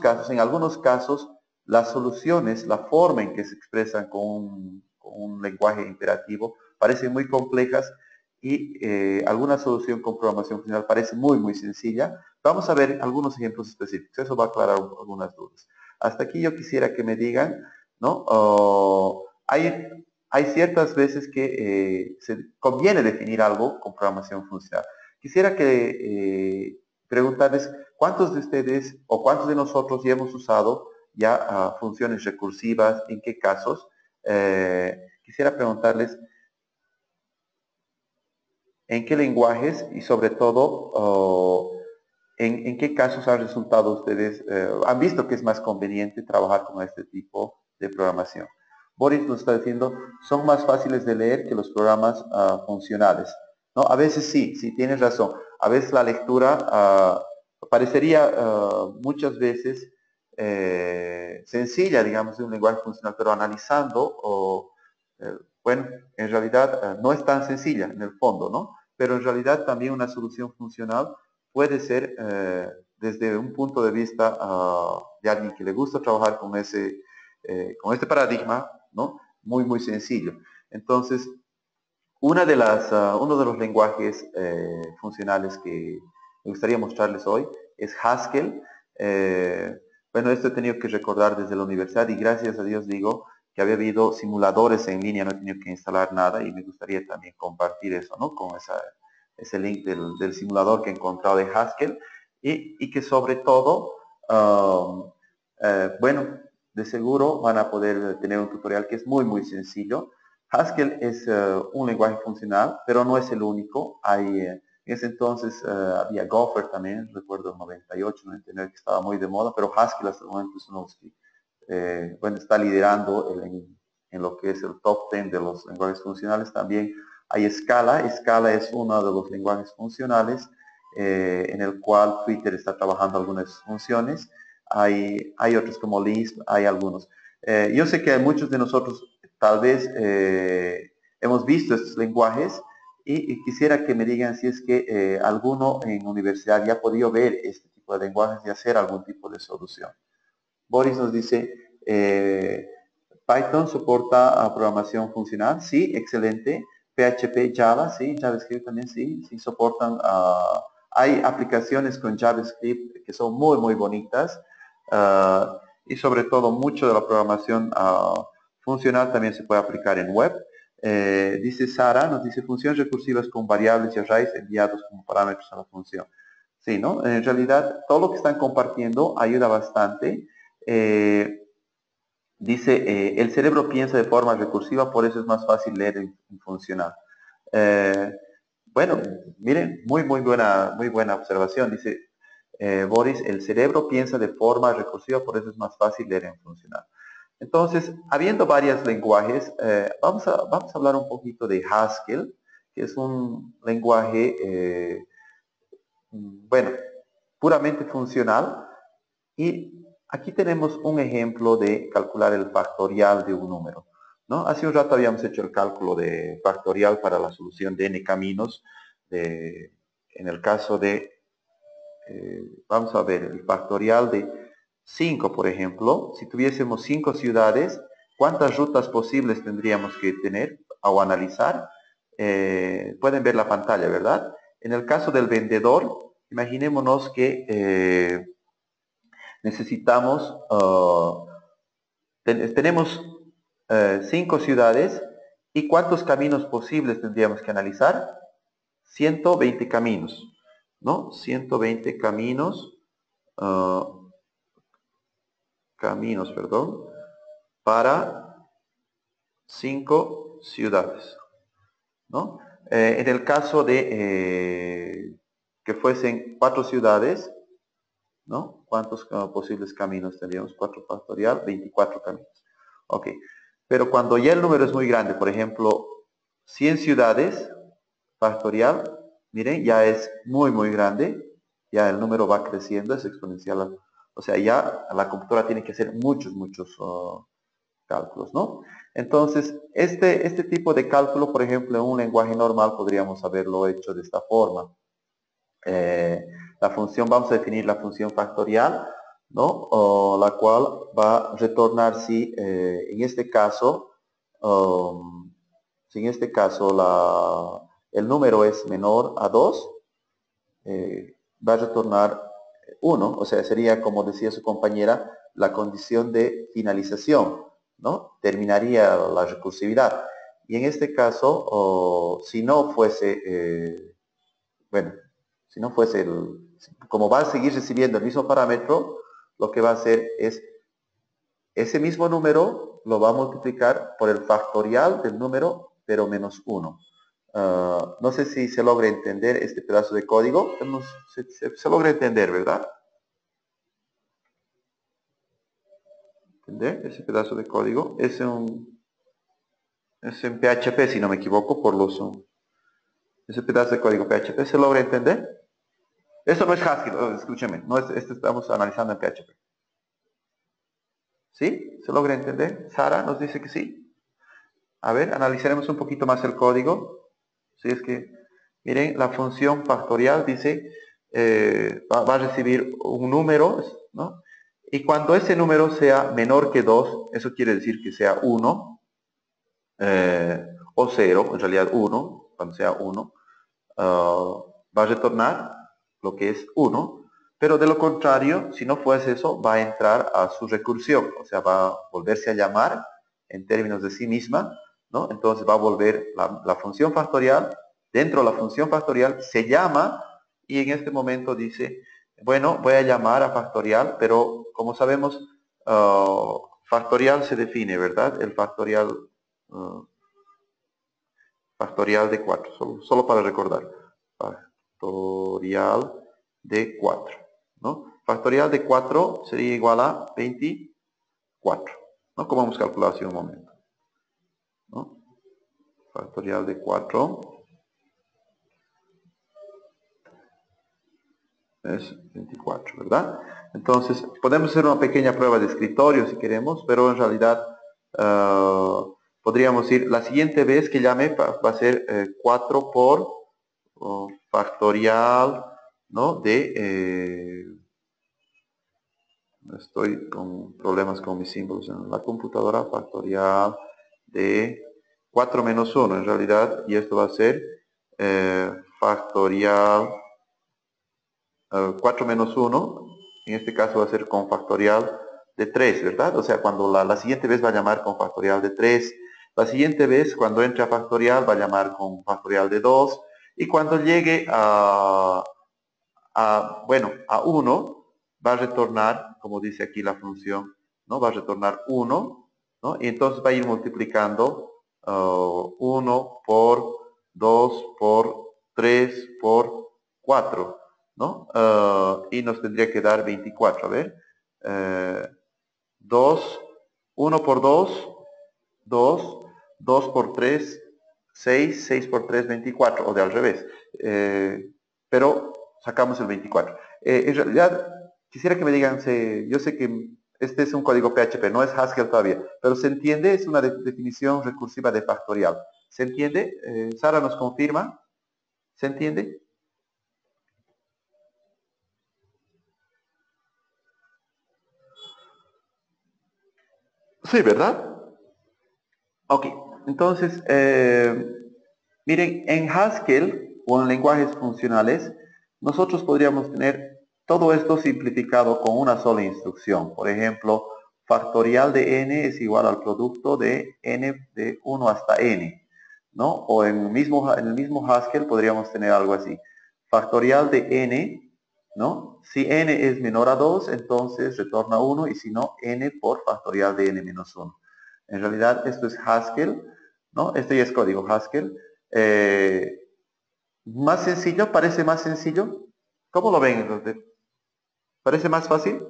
casos las soluciones, la forma en que se expresan con un lenguaje imperativo parecen muy complejas y alguna solución con programación funcional parece muy sencilla. Vamos a ver algunos ejemplos específicos, eso va a aclarar algunas dudas. Hasta aquí yo quisiera que me digan, ¿no? Hay ciertas veces que se conviene definir algo con programación funcional. Quisiera que preguntarles cuántos de ustedes o cuántos de nosotros ya hemos usado ya funciones recursivas, en qué casos. Quisiera preguntarles en qué lenguajes y sobre todo en qué casos han resultado ustedes, han visto que es más conveniente trabajar con este tipo de programación. Boris nos está diciendo, son más fáciles de leer que los programas funcionales. ¿No? A veces sí tienes razón. A veces la lectura parecería muchas veces sencilla, digamos, de un lenguaje funcional, pero analizando, bueno, en realidad no es tan sencilla en el fondo, ¿no? Pero en realidad también una solución funcional puede ser desde un punto de vista de alguien que le gusta trabajar con con este paradigma, ¿no? Muy sencillo. Entonces, uno de los lenguajes funcionales que me gustaría mostrarles hoy es Haskell. Bueno, esto he tenido que recordar desde la universidad y gracias a Dios digo que había habido simuladores en línea, no he tenido que instalar nada y me gustaría también compartir eso, ¿no? Con ese link del simulador que he encontrado de Haskell y que sobre todo, bueno, de seguro van a poder tener un tutorial que es muy sencillo. Haskell es un lenguaje funcional, pero no es el único. En ese entonces había Gopher también, recuerdo en 98, 99, que estaba muy de moda, pero Haskell hasta el momento es uno que bueno, está liderando en lo que es el top 10 de los lenguajes funcionales. También hay Scala. Scala es uno de los lenguajes funcionales en el cual Twitter está trabajando algunas funciones. Hay otros como Lisp, hay algunos. Yo sé que muchos de nosotros tal vez hemos visto estos lenguajes y quisiera que me digan si es que alguno en universidad ya ha podido ver este tipo de lenguajes y hacer algún tipo de solución. Boris nos dice, Python soporta programación funcional, sí, excelente. PHP, Java, sí, JavaScript también sí soportan. Hay aplicaciones con JavaScript que son muy bonitas y sobre todo mucho de la programación funcional también se puede aplicar en web. Dice Sara, nos dice funciones recursivas con variables y arrays enviados como parámetros a la función. Sí, ¿no? En realidad todo lo que están compartiendo ayuda bastante. Dice, el cerebro piensa de forma recursiva, por eso es más fácil leer en funcional. Bueno, miren, muy buena observación. Dice Boris, el cerebro piensa de forma recursiva, por eso es más fácil leer en funcional. Entonces, habiendo varios lenguajes, vamos a hablar un poquito de Haskell, que es un lenguaje, bueno, puramente funcional. Y aquí tenemos un ejemplo de calcular el factorial de un número, ¿no? Hace un rato habíamos hecho el cálculo de factorial para la solución de n caminos. En el caso de, vamos a ver, el factorial de 5, por ejemplo. Si tuviésemos 5 ciudades, ¿cuántas rutas posibles tendríamos que tener o analizar? Pueden ver la pantalla, ¿verdad? En el caso del vendedor, imaginémonos que necesitamos, tenemos 5 ciudades y ¿cuántos caminos posibles tendríamos que analizar? 120 caminos, ¿no? 120 caminos caminos, perdón, para 5 ciudades, ¿no? En el caso de que fuesen 4 ciudades, ¿no? ¿Cuántos posibles caminos tendríamos? 4 factorial, 24 caminos. Ok. Pero cuando ya el número es muy grande, por ejemplo, 100 ciudades, factorial, miren, ya es muy grande. Ya el número va creciendo, es exponencial. O sea, ya la computadora tiene que hacer muchos cálculos, ¿no? Entonces, este tipo de cálculo, por ejemplo, en un lenguaje normal podríamos haberlo hecho de esta forma. La función, vamos a definir la función factorial, ¿no? O la cual va a retornar si en este caso, si en este caso el número es menor a 2, va a retornar 1, o sea, sería, como decía su compañera, la condición de finalización, ¿no? Terminaría la recursividad. Y en este caso, si no fuese, bueno, si no fuese como va a seguir recibiendo el mismo parámetro, lo que va a hacer es ese mismo número lo va a multiplicar por el factorial del número, pero menos 1. No sé si se logra entender este pedazo de código. Se logra entender, ¿verdad? ¿Entender? Ese pedazo de código es en PHP, si no me equivoco, ese pedazo de código PHP, ¿se logra entender? Esto no es Haskell, escúcheme, no es, esto estamos analizando en PHP. ¿Sí? ¿Se logra entender? Sara nos dice que sí. A ver, analizaremos un poquito más el código. Si es que, miren, la función factorial dice, va a recibir un número, ¿no? Y cuando ese número sea menor que 2, eso quiere decir que sea 1, o 0, en realidad 1, cuando sea 1, va a retornar lo que es 1, pero de lo contrario, si no fuese eso, va a entrar a su recursión, o sea, va a volverse a llamar en términos de sí misma, ¿no? Entonces va a volver la función factorial, dentro de la función factorial se llama y en este momento dice, bueno, voy a llamar a factorial, pero como sabemos, factorial se define, ¿verdad? El factorial, factorial de 4, solo para recordar. Factorial de 4, ¿no? Factorial de 4 sería igual a 24, ¿no? Como hemos calculado hace un momento, ¿no? Factorial de 4 es 24, ¿verdad? Entonces, podemos hacer una pequeña prueba de escritorio si queremos, pero en realidad podríamos ir, la siguiente vez que llame va a ser 4 por factorial, ¿no? Estoy con problemas con mis símbolos en la computadora, factorial de 4 menos 1 en realidad, y esto va a ser factorial 4 menos 1, en este caso va a ser con factorial de 3, ¿verdad? O sea, cuando la siguiente vez va a llamar con factorial de 3, la siguiente vez cuando entre a factorial va a llamar con factorial de 2, y cuando llegue bueno, a 1 va a retornar, como dice aquí la función, ¿no? Va a retornar 1, ¿no? Y entonces va a ir multiplicando 1 por 2 por 3 por 4, ¿no? Y nos tendría que dar 24, a ver. 2, 1 por 2, 2, 2 por 3, 6, 6 por 3, 24, o de al revés. Pero sacamos el 24. En realidad, quisiera que me digan, yo sé que este es un código PHP, no es Haskell todavía, pero ¿se entiende? Es una definición recursiva de factorial. ¿Se entiende? Sara nos confirma. ¿Se entiende? Sí, ¿verdad? Ok, entonces, miren, en Haskell o en lenguajes funcionales, nosotros podríamos tener todo esto simplificado con una sola instrucción. Por ejemplo, factorial de n es igual al producto de n de 1 hasta n, ¿no? O en el mismo Haskell podríamos tener algo así. Factorial de n ¿no? Si n es menor a 2, entonces retorna 1, y si no, n por factorial de n menos 1. En realidad, esto es Haskell, ¿no? Este ya es código Haskell. Más sencillo, parece más sencillo. ¿Cómo lo ven? ¿Parece más fácil?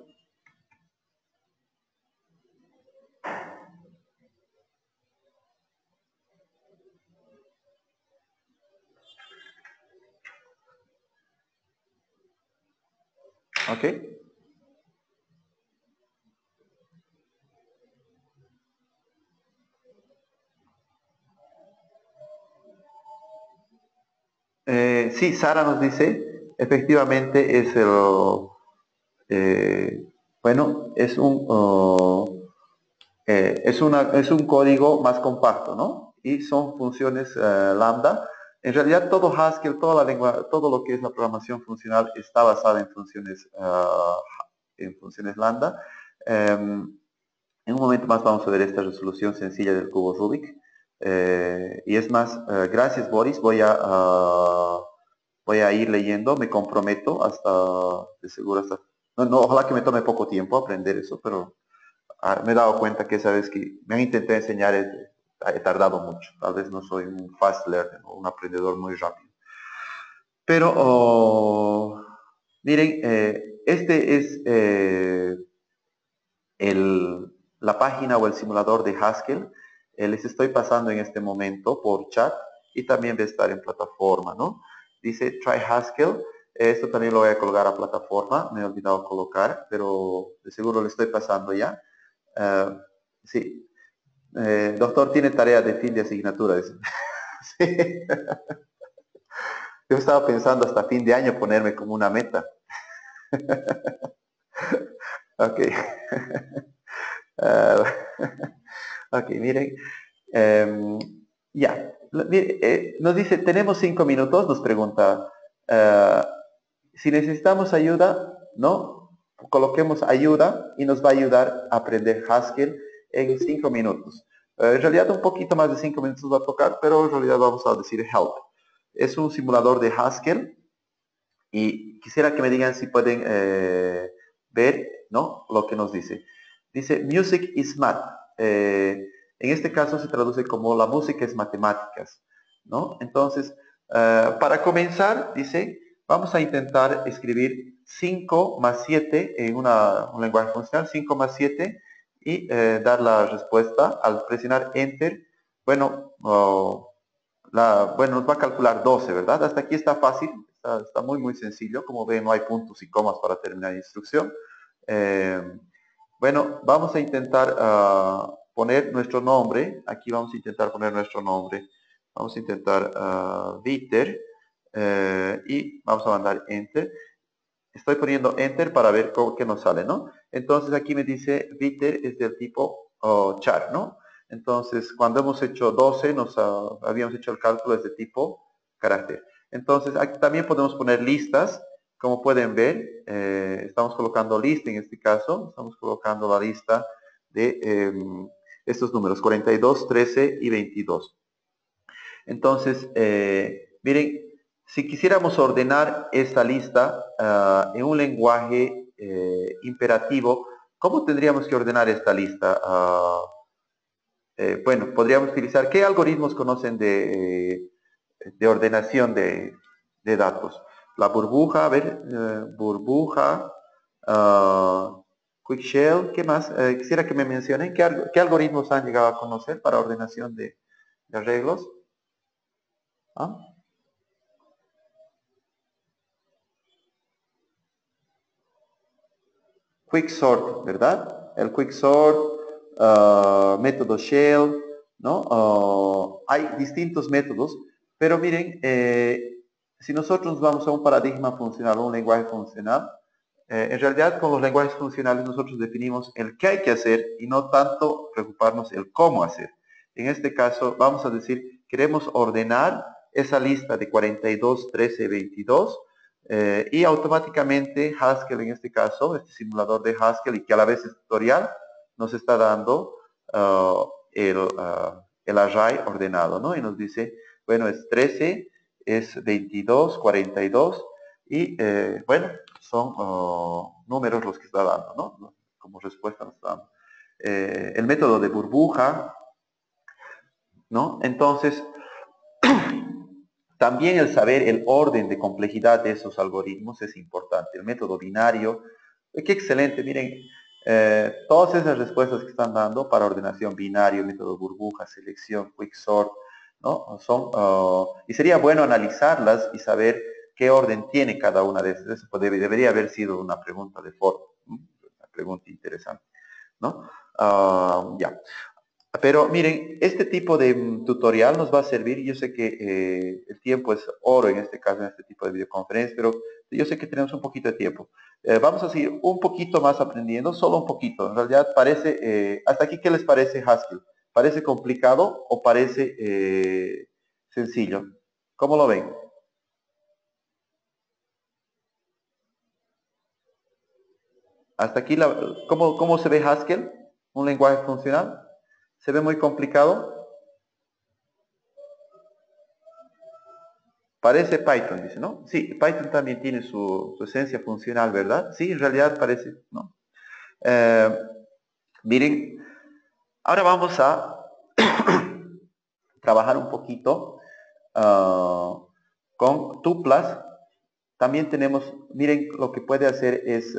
¿Ok? Sí, Sara nos dice, efectivamente es el, bueno, es un, es un código más compacto, ¿no? Y son funciones lambda. En realidad todo Haskell, toda la lengua, todo lo que es la programación funcional está basada en funciones lambda. En un momento más vamos a ver esta resolución sencilla del cubo Rubik. Y es más, gracias Boris, voy a ir leyendo, me comprometo hasta, de seguro hasta, no, ojalá que me tome poco tiempo aprender eso, pero me he dado cuenta que esa vez que me han intentado enseñar he tardado mucho. Tal vez no soy un fast learner o un aprendedor muy rápido. Pero, miren, este es la página o el simulador de Haskell. Les estoy pasando en este momento por chat y también va a estar en plataforma, ¿no? Dice Try Haskell. Esto también lo voy a colgar a plataforma. Me he olvidado colocar, pero de seguro le estoy pasando ya. Sí. Doctor, tiene tarea de fin de asignatura. Sí. Yo estaba pensando hasta fin de año ponerme como una meta. Ok. Uh, ok, miren. Ya. Nos dice, tenemos 5 minutos, nos pregunta. Si necesitamos ayuda, ¿no? Coloquemos ayuda y nos va a ayudar a aprender Haskell en 5 minutos. En realidad un poquito más de 5 minutos va a tocar, pero en realidad vamos a decir help. Es un simulador de Haskell y quisiera que me digan si pueden ver, ¿no? Lo que nos dice. Dice, music is math. En este caso se traduce como la música es matemáticas, ¿no? Entonces, para comenzar, dice, vamos a intentar escribir 5 más 7 en un lenguaje funcional, 5 más 7, y dar la respuesta al presionar Enter. Bueno, bueno, nos va a calcular 12, ¿verdad? Hasta aquí está fácil, está muy, muy sencillo. Como ven, no hay puntos y comas para terminar la instrucción. Bueno, vamos a intentar poner nuestro nombre. Aquí vamos a intentar poner nuestro nombre. Vamos a intentar Viter y vamos a mandar Enter. Estoy poniendo Enter para ver qué nos sale, ¿no? Entonces aquí me dice Viter es del tipo char, ¿no? Entonces cuando hemos hecho 12, habíamos hecho el cálculo es de tipo carácter. Entonces aquí también podemos poner listas. Como pueden ver, estamos colocando lista en este caso. Estamos colocando la lista de estos números, 42, 13 y 22. Entonces, miren, si quisiéramos ordenar esta lista en un lenguaje imperativo, ¿cómo tendríamos que ordenar esta lista? Bueno, podríamos utilizar, ¿qué algoritmos conocen de ordenación de datos? La burbuja, a ver, burbuja, Quick Shell, ¿qué más? Quisiera que me mencionen qué algoritmos han llegado a conocer para ordenación de arreglos. ¿Ah? Quicksort, ¿verdad? El Quicksort, método Shell, ¿no? Hay distintos métodos, pero miren, si nosotros vamos a un paradigma funcional, un lenguaje funcional, en realidad con los lenguajes funcionales nosotros definimos el qué hay que hacer y no tanto preocuparnos el cómo hacer. En este caso vamos a decir, queremos ordenar esa lista de 42, 13, 22 y automáticamente Haskell en este caso, este simulador de Haskell y que a la vez es tutorial, nos está dando el array ordenado, ¿no? Y nos dice, bueno, es 13, es 22, 42. Y bueno, son números los que está dando, ¿no? Como respuesta nos está dando. El método de burbuja, ¿no? Entonces, también el saber el orden de complejidad de esos algoritmos es importante. El método binario, qué excelente, miren, todas esas respuestas que están dando para ordenación binario, método burbuja, selección, quicksort, ¿no? Son, y sería bueno analizarlas y saber qué orden tiene cada una de esas. Eso debería haber sido una pregunta de foro, ¿no? Una pregunta interesante, ¿no? Ya. Pero miren, este tipo de tutorial nos va a servir. Yo sé que el tiempo es oro en este caso, en este tipo de videoconferencias, pero yo sé que tenemos un poquito de tiempo. Vamos a seguir un poquito más aprendiendo, solo un poquito. En realidad parece, hasta aquí, ¿qué les parece Haskell? ¿Parece complicado o parece sencillo? ¿Cómo lo ven? Hasta aquí, ¿cómo se ve Haskell? ¿Un lenguaje funcional? ¿Se ve muy complicado? Parece Python, dice, ¿no? Sí, Python también tiene su esencia funcional, ¿verdad? Sí, en realidad parece, ¿no? Eh, miren, ahora vamos a trabajar un poquito con tuplas. También tenemos, miren, lo que puede hacer es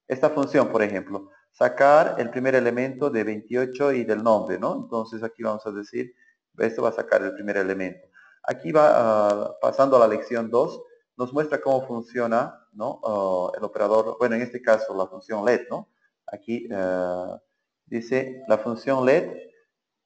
esta función, por ejemplo, sacar el primer elemento de 28 y del nombre, ¿no? Entonces aquí vamos a decir, esto va a sacar el primer elemento. Aquí va pasando a la lección 2, nos muestra cómo funciona, ¿no? El operador, bueno, en este caso la función let, ¿no? Aquí dice la función let.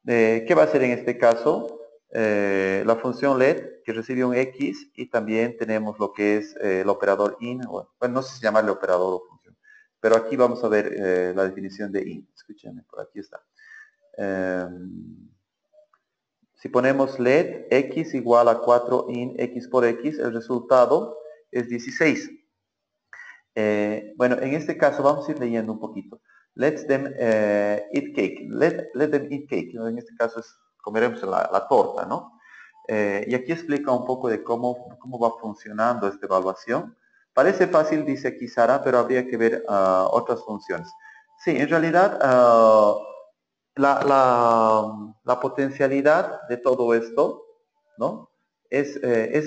¿Qué va a hacer en este caso? La función let que recibe un X y también tenemos lo que es el operador in, bueno, no sé si llamarle operador o función, pero aquí vamos a ver la definición de in. Escúchenme, por aquí está. Eh, si ponemos let x igual a 4 in x por x, el resultado es 16. Bueno, en este caso vamos a ir leyendo un poquito. Let them eat cake. Let them eat cake. En este caso es comeremos la torta, ¿no? Y aquí explica un poco de cómo va funcionando esta evaluación. Parece fácil, dice aquí Sara, pero habría que ver otras funciones. Sí, en realidad la potencialidad de todo esto, ¿no? Es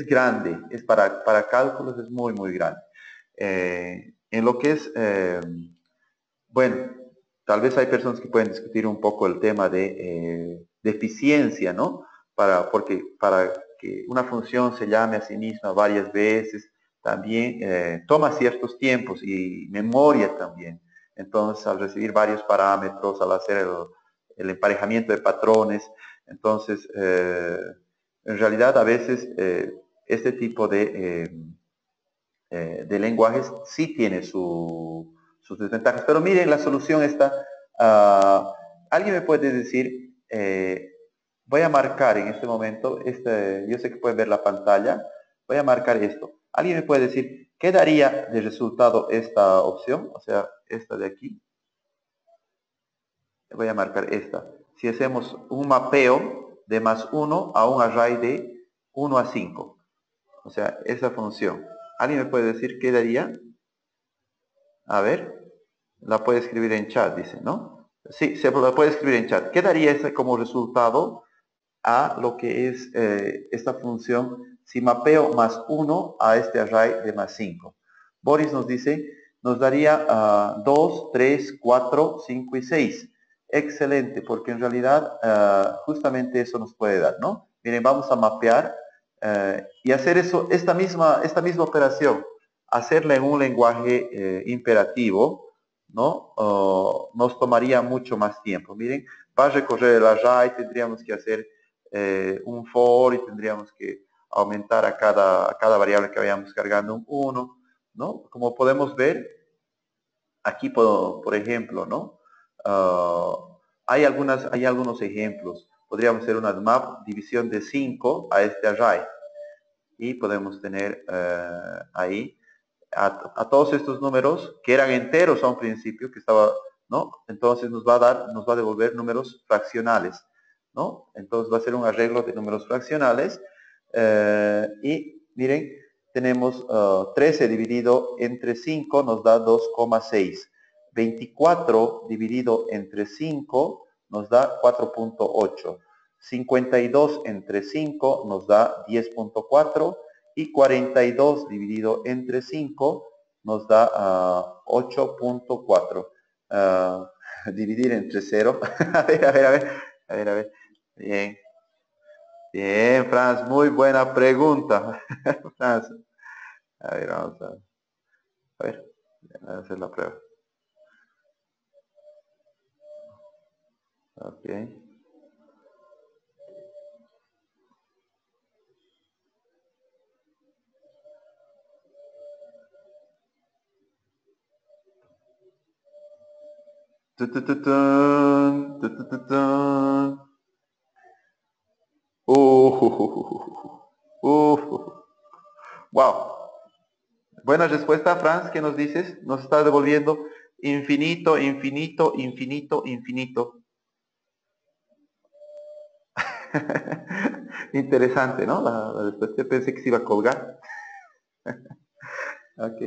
grande, es para cálculos es muy, muy grande. En lo que es, bueno, tal vez hay personas que pueden discutir un poco el tema de eficiencia, ¿no? Porque para que una función se llame a sí misma varias veces, también toma ciertos tiempos y memoria también. Entonces, al recibir varios parámetros, al hacer el emparejamiento de patrones, entonces, en realidad a veces este tipo de lenguajes sí tiene sus desventajas. Pero miren, la solución está, alguien me puede decir, voy a marcar en este momento, yo sé que pueden ver la pantalla, voy a marcar esto. Alguien me puede decir, ¿qué daría de resultado esta opción? O sea, esta de aquí. Voy a marcar esta. Si hacemos un mapeo de más 1 a un array de 1 a 5. O sea, esa función. ¿Alguien me puede decir qué daría? A ver, la puede escribir en chat, dice, ¿no? Sí, se la puede escribir en chat. ¿Qué daría ese como resultado a lo que es esta función si mapeo más 1 a este array de más 5? Boris nos dice, nos daría 2, 3, 4, 5 y 6. Excelente, porque en realidad justamente eso nos puede dar, ¿no? Miren, vamos a mapear y hacer eso, esta misma operación, hacerla en un lenguaje imperativo, ¿no? Nos tomaría mucho más tiempo. Miren, va a recorrer el array, tendríamos que hacer un for y tendríamos que aumentar a cada variable que vayamos cargando un 1, ¿no? Como podemos ver, aquí por ejemplo, ¿no? Hay algunos ejemplos. Podríamos hacer una map división de 5 a este array y podemos tener ahí a todos estos números que eran enteros a un principio, que estaba, ¿no? Entonces nos va a devolver números fraccionales, ¿no? Entonces va a ser un arreglo de números fraccionales y miren, tenemos 13 dividido entre 5 nos da 2,6. 24 dividido entre 5 nos da 4,8. 52 entre 5 nos da 10,4 y 42 dividido entre 5 nos da 8,4. Dividir entre 0. A ver. Bien. Bien, Franz, muy buena pregunta. Franz. A ver, vamos a ver. Vamos a hacer la prueba. Ok. Tutututun, tutututun. Wow. Buena respuesta, Franz. ¿Qué nos dices? Nos está devolviendo infinito, infinito, infinito, infinito. Interesante, ¿no? La respuesta. Pensé que se iba a colgar. Ok.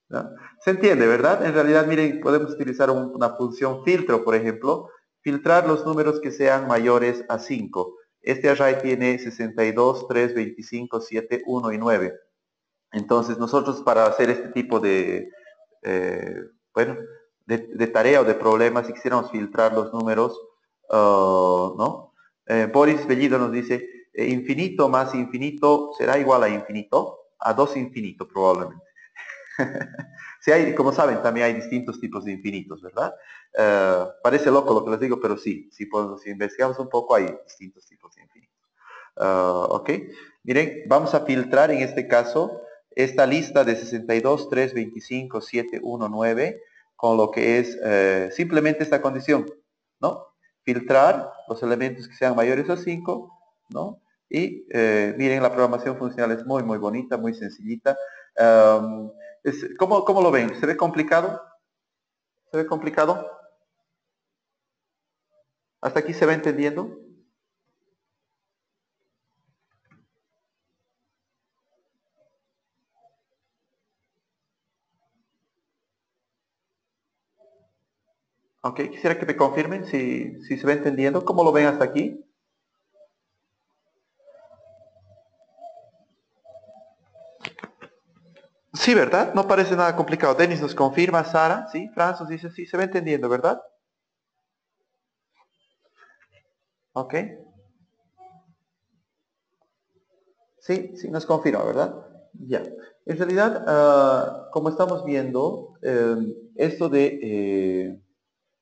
¿No? Se entiende, ¿verdad? En realidad, miren, podemos utilizar una función filtro, por ejemplo. Filtrar los números que sean mayores a 5. Este array tiene 62, 3, 25, 7, 1 y 9. Entonces, nosotros para hacer este tipo de, bueno, de tarea o de problema, si quisiéramos filtrar los números, ¿no? Boris Bellido nos dice, infinito más infinito será igual a infinito, a 2 infinito probablemente. Sí hay, como saben, también hay distintos tipos de infinitos, ¿verdad? Parece loco lo que les digo, pero sí, si investigamos un poco, hay distintos tipos de infinitos. Ok, miren, vamos a filtrar en este caso esta lista de 62, 3, 25, 7, 1, 9, con lo que es simplemente esta condición, ¿no? Filtrar los elementos que sean mayores a 5, ¿no? Y miren, la programación funcional es muy, muy bonita, muy sencillita. ¿Cómo lo ven? ¿Se ve complicado? ¿Se ve complicado? ¿Hasta aquí se va entendiendo? Ok, quisiera que me confirmen si se va entendiendo. ¿Cómo lo ven hasta aquí? Sí, ¿verdad? No parece nada complicado. Denis nos confirma, Sara, ¿sí? Franz nos dice, sí, se va entendiendo, ¿verdad? Ok. Sí, sí, nos confirma, ¿verdad? Ya. En realidad, como estamos viendo, esto de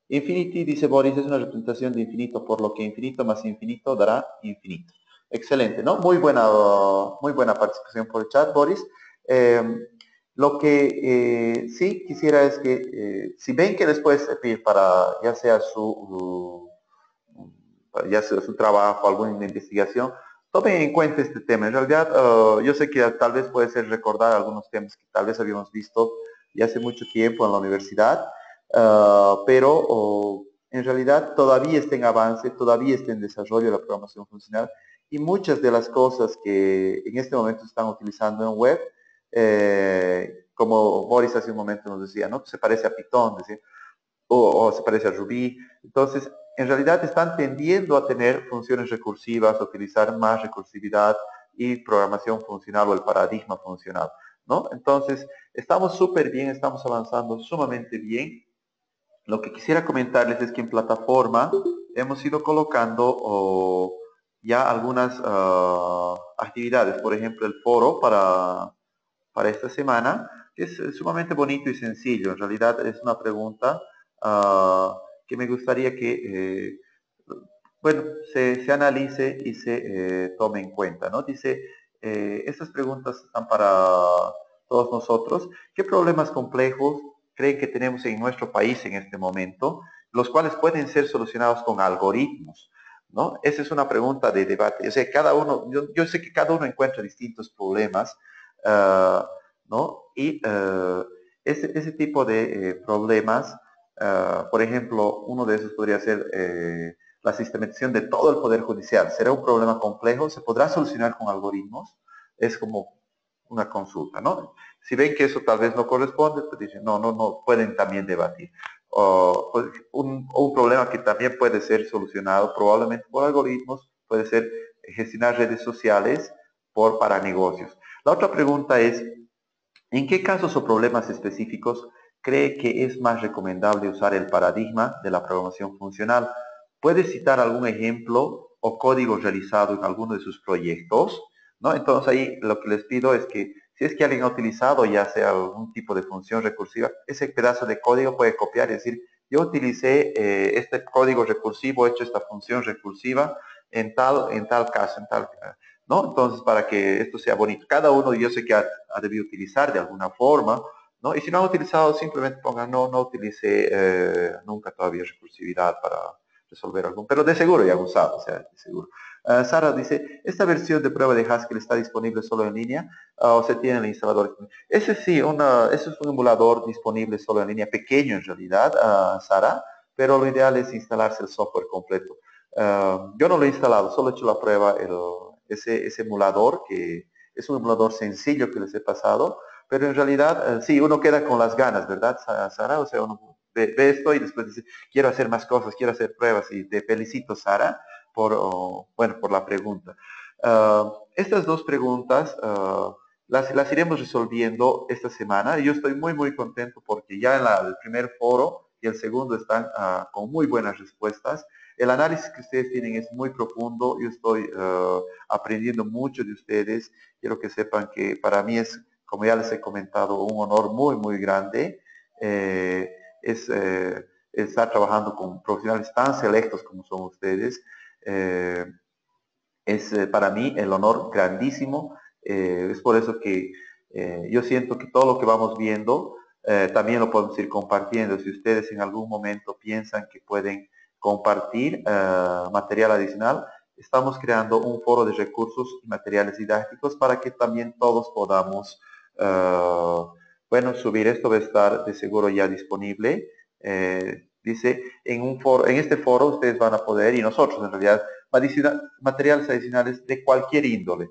infinity, dice Boris, es una representación de infinito, por lo que infinito más infinito dará infinito. Excelente, ¿no? Muy buena participación por el chat, Boris. Eh, lo que sí quisiera es que, si ven que después para ya sea ya sea su trabajo, alguna investigación, tomen en cuenta este tema. En realidad, yo sé que tal vez puede ser recordar algunos temas que tal vez habíamos visto ya hace mucho tiempo en la universidad, pero en realidad todavía está en avance, todavía está en desarrollo la programación funcional y muchas de las cosas que en este momento están utilizando en web, como Boris hace un momento nos decía, ¿no? Se parece a Python, decía, o se parece a Ruby. Entonces, en realidad están tendiendo a tener funciones recursivas, a utilizar más recursividad y programación funcional o el paradigma funcional, ¿no? Entonces, estamos súper bien, estamos avanzando sumamente bien. Lo que quisiera comentarles es que en plataforma hemos ido colocando ya algunas actividades, por ejemplo, el foro para esta semana, que es sumamente bonito y sencillo. En realidad es una pregunta que me gustaría que, bueno, se analice y se tome en cuenta, ¿no? Dice, estas preguntas están para todos nosotros. ¿Qué problemas complejos creen que tenemos en nuestro país en este momento, los cuales pueden ser solucionados con algoritmos? ¿No? Esa es una pregunta de debate. O sea, cada uno, yo sé que cada uno encuentra distintos problemas, ¿no? Y ese tipo de problemas, por ejemplo, uno de esos podría ser la sistematización de todo el Poder Judicial. ¿Será un problema complejo? ¿Se podrá solucionar con algoritmos? Es como una consulta, ¿no? Si ven que eso tal vez no corresponde, pues dicen, no, pueden también debatir. O, pues, un problema que también puede ser solucionado probablemente por algoritmos, puede ser gestionar redes sociales para negocios. La otra pregunta es, ¿en qué casos o problemas específicos cree que es más recomendable usar el paradigma de la programación funcional? ¿Puede citar algún ejemplo o código realizado en alguno de sus proyectos? ¿No? Entonces ahí lo que les pido es que si es que alguien ha utilizado ya sea algún tipo de función recursiva, ese pedazo de código puede copiar y decir, yo utilicé este código recursivo, he hecho esta función recursiva en tal caso, en tal, ¿no? Entonces, para que esto sea bonito. Cada uno yo sé que ha debido utilizar de alguna forma, ¿no? Y si no han utilizado, simplemente pongan, no utilicé nunca todavía recursividad para resolver algún, pero de seguro ya han usado, o sea, de seguro. Sara dice, ¿esta versión de prueba de Haskell está disponible solo en línea o se tiene en el instalador? Ese sí, ese es un emulador disponible solo en línea, pequeño en realidad, Sara, pero lo ideal es instalarse el software completo. Yo no lo he instalado, solo he hecho la prueba, ese emulador, que es un emulador sencillo que les he pasado, pero en realidad sí, uno queda con las ganas, ¿verdad, Sara? O sea, uno ve esto y después dice, quiero hacer más cosas, quiero hacer pruebas, y te felicito, Sara, bueno, por la pregunta. Estas dos preguntas las iremos resolviendo esta semana y yo estoy muy contento porque ya en el primer foro y el segundo están con muy buenas respuestas. El análisis que ustedes tienen es muy profundo, yo estoy aprendiendo mucho de ustedes. Quiero que sepan que para mí es, como ya les he comentado, un honor muy grande. Eh, es estar trabajando con profesionales tan selectos como son ustedes. Eh, es para mí el honor grandísimo. Es por eso que yo siento que todo lo que vamos viendo también lo podemos ir compartiendo. Si ustedes en algún momento piensan que pueden compartir material adicional, estamos creando un foro de recursos y materiales didácticos para que también todos podamos, bueno, subir. Esto va a estar de seguro ya disponible. Dice, en este foro ustedes van a poder, y nosotros en realidad, materiales adicionales de cualquier índole.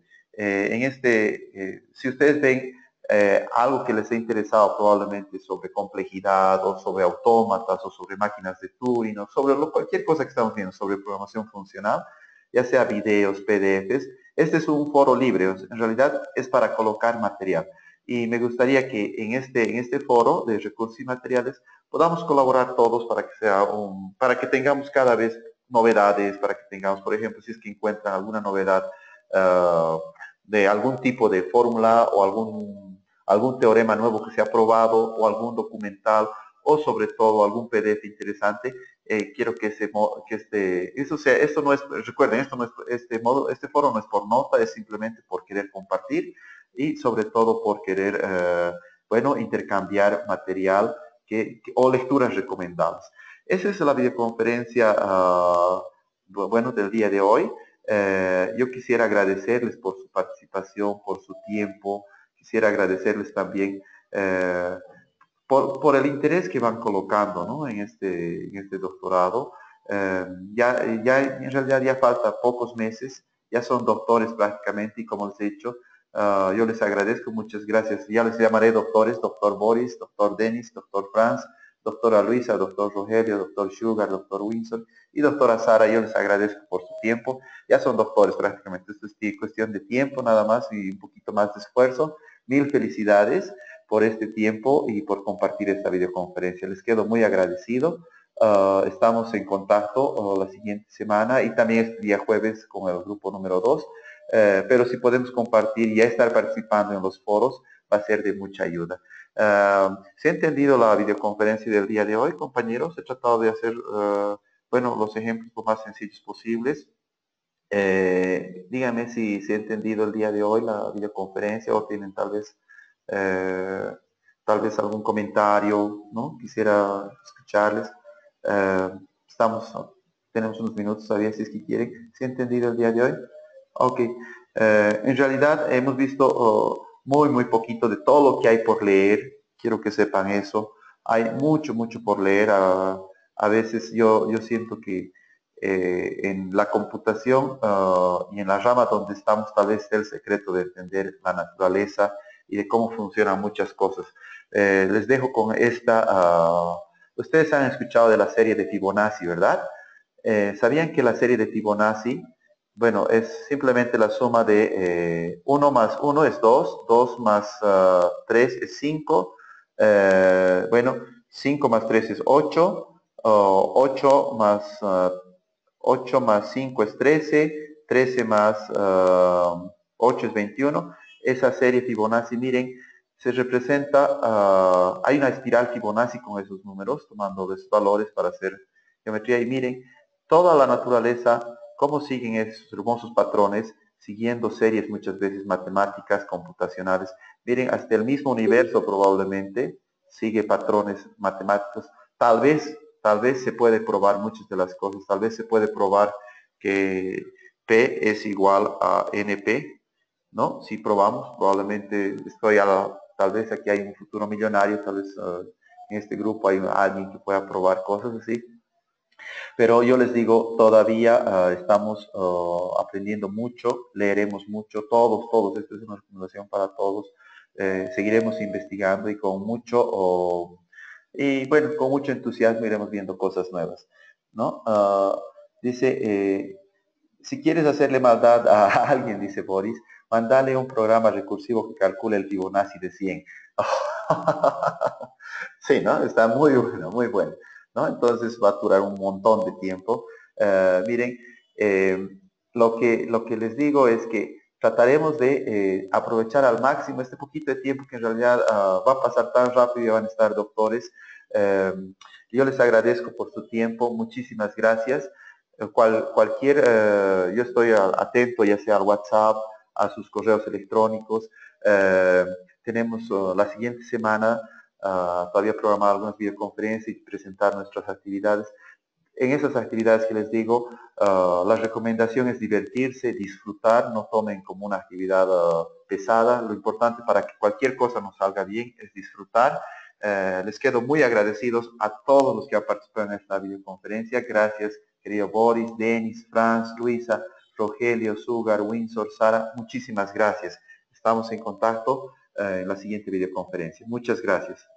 Si ustedes ven algo que les ha interesado probablemente sobre complejidad o sobre autómatas o sobre máquinas de Turing o sobre cualquier cosa que estamos viendo sobre programación funcional, ya sea videos, PDFs, este es un foro libre, en realidad es para colocar material. Y me gustaría que en este foro de recursos y materiales podamos colaborar todos para que tengamos cada vez novedades, para que tengamos, por ejemplo, si es que encuentran alguna novedad de algún tipo de fórmula o algún teorema nuevo que se ha probado o algún documental o sobre todo algún PDF interesante, quiero que esto no es, recuerden, esto no es, este foro no es por nota, es simplemente por querer compartir y sobre todo por querer, bueno, intercambiar material o lecturas recomendadas. Esa es la videoconferencia, bueno, del día de hoy. Yo quisiera agradecerles por su participación, por su tiempo. Quisiera agradecerles también por el interés que van colocando, ¿no? En este doctorado. Ya en realidad ya falta pocos meses, ya son doctores prácticamente y como les he dicho, yo les agradezco, muchas gracias. Ya les llamaré doctores, doctor Boris, doctor Denis, doctor Franz, doctora Luisa, doctor Rogelio, doctor Sugar, doctor Windsor y doctora Sara. Yo les agradezco por su tiempo. Ya son doctores prácticamente. Esto es cuestión de tiempo nada más y un poquito más de esfuerzo. Mil felicidades por este tiempo y por compartir esta videoconferencia. Les quedo muy agradecido. Estamos en contacto la siguiente semana y también este día jueves con el grupo número 2. Pero si podemos compartir y ya estar participando en los foros, va a ser de mucha ayuda. ¿Se ha entendido la videoconferencia del día de hoy, compañeros? He tratado de hacer, bueno, los ejemplos lo más sencillos posibles. Díganme si se ha entendido el día de hoy la videoconferencia o tienen eh, tal vez algún comentario, ¿no? Quisiera escucharles. Eh, estamos, tenemos unos minutos todavía si es que quieren. ¿Se ha entendido el día de hoy? Ok. En realidad hemos visto muy poquito de todo lo que hay por leer. Quiero que sepan eso. Hay mucho por leer. A veces yo siento que en la computación y en la rama donde estamos tal vez es el secreto de entender la naturaleza y de cómo funcionan muchas cosas. Les dejo con esta. Ustedes han escuchado de la serie de Fibonacci, ¿verdad? ¿Sabían que la serie de Fibonacci, bueno, es simplemente la suma de 1 más 1 es 2, 2 más 3 es 5, bueno, 5 más 3 es 8, 8 más 8 más 5 es 13, 13 más 8 es 21. Esa serie Fibonacci, miren, se representa, hay una espiral Fibonacci con esos números, tomando esos valores para hacer geometría. Y miren, toda la naturaleza, cómo siguen esos hermosos patrones, siguiendo series muchas veces matemáticas, computacionales. Miren, hasta el mismo universo probablemente sigue patrones matemáticos. Tal vez se puede probar muchas de las cosas, tal vez se puede probar que P es igual a NP, ¿no? Si probamos, probablemente tal vez aquí hay un futuro millonario, tal vez en este grupo hay alguien que pueda probar cosas así. Pero yo les digo, todavía estamos aprendiendo mucho, leeremos mucho, todos, esto es una recomendación para todos, seguiremos investigando y con mucho, y bueno, con mucho entusiasmo iremos viendo cosas nuevas, ¿no? Dice, si quieres hacerle maldad a alguien, dice Boris, mandale un programa recursivo que calcule el Fibonacci de 100. Sí, ¿no? Está muy bueno, muy bueno, ¿no? Entonces va a durar un montón de tiempo. Miren, eh, lo que les digo es que trataremos de aprovechar al máximo este poquito de tiempo que en realidad va a pasar tan rápido y van a estar doctores. Eh, yo les agradezco por su tiempo, muchísimas gracias. Yo estoy atento ya sea al WhatsApp, a sus correos electrónicos. Eh, tenemos la siguiente semana todavía programar algunas videoconferencias y presentar nuestras actividades. En esas actividades que les digo, la recomendación es divertirse, disfrutar, no tomen como una actividad pesada. Lo importante para que cualquier cosa nos salga bien es disfrutar. Les quedo muy agradecidos a todos los que han participado en esta videoconferencia. Gracias, querido Boris, Denis, Franz, Luisa, Rogelio, Sugar, Windsor, Sara. Muchísimas gracias. Estamos en contacto en la siguiente videoconferencia. Muchas gracias.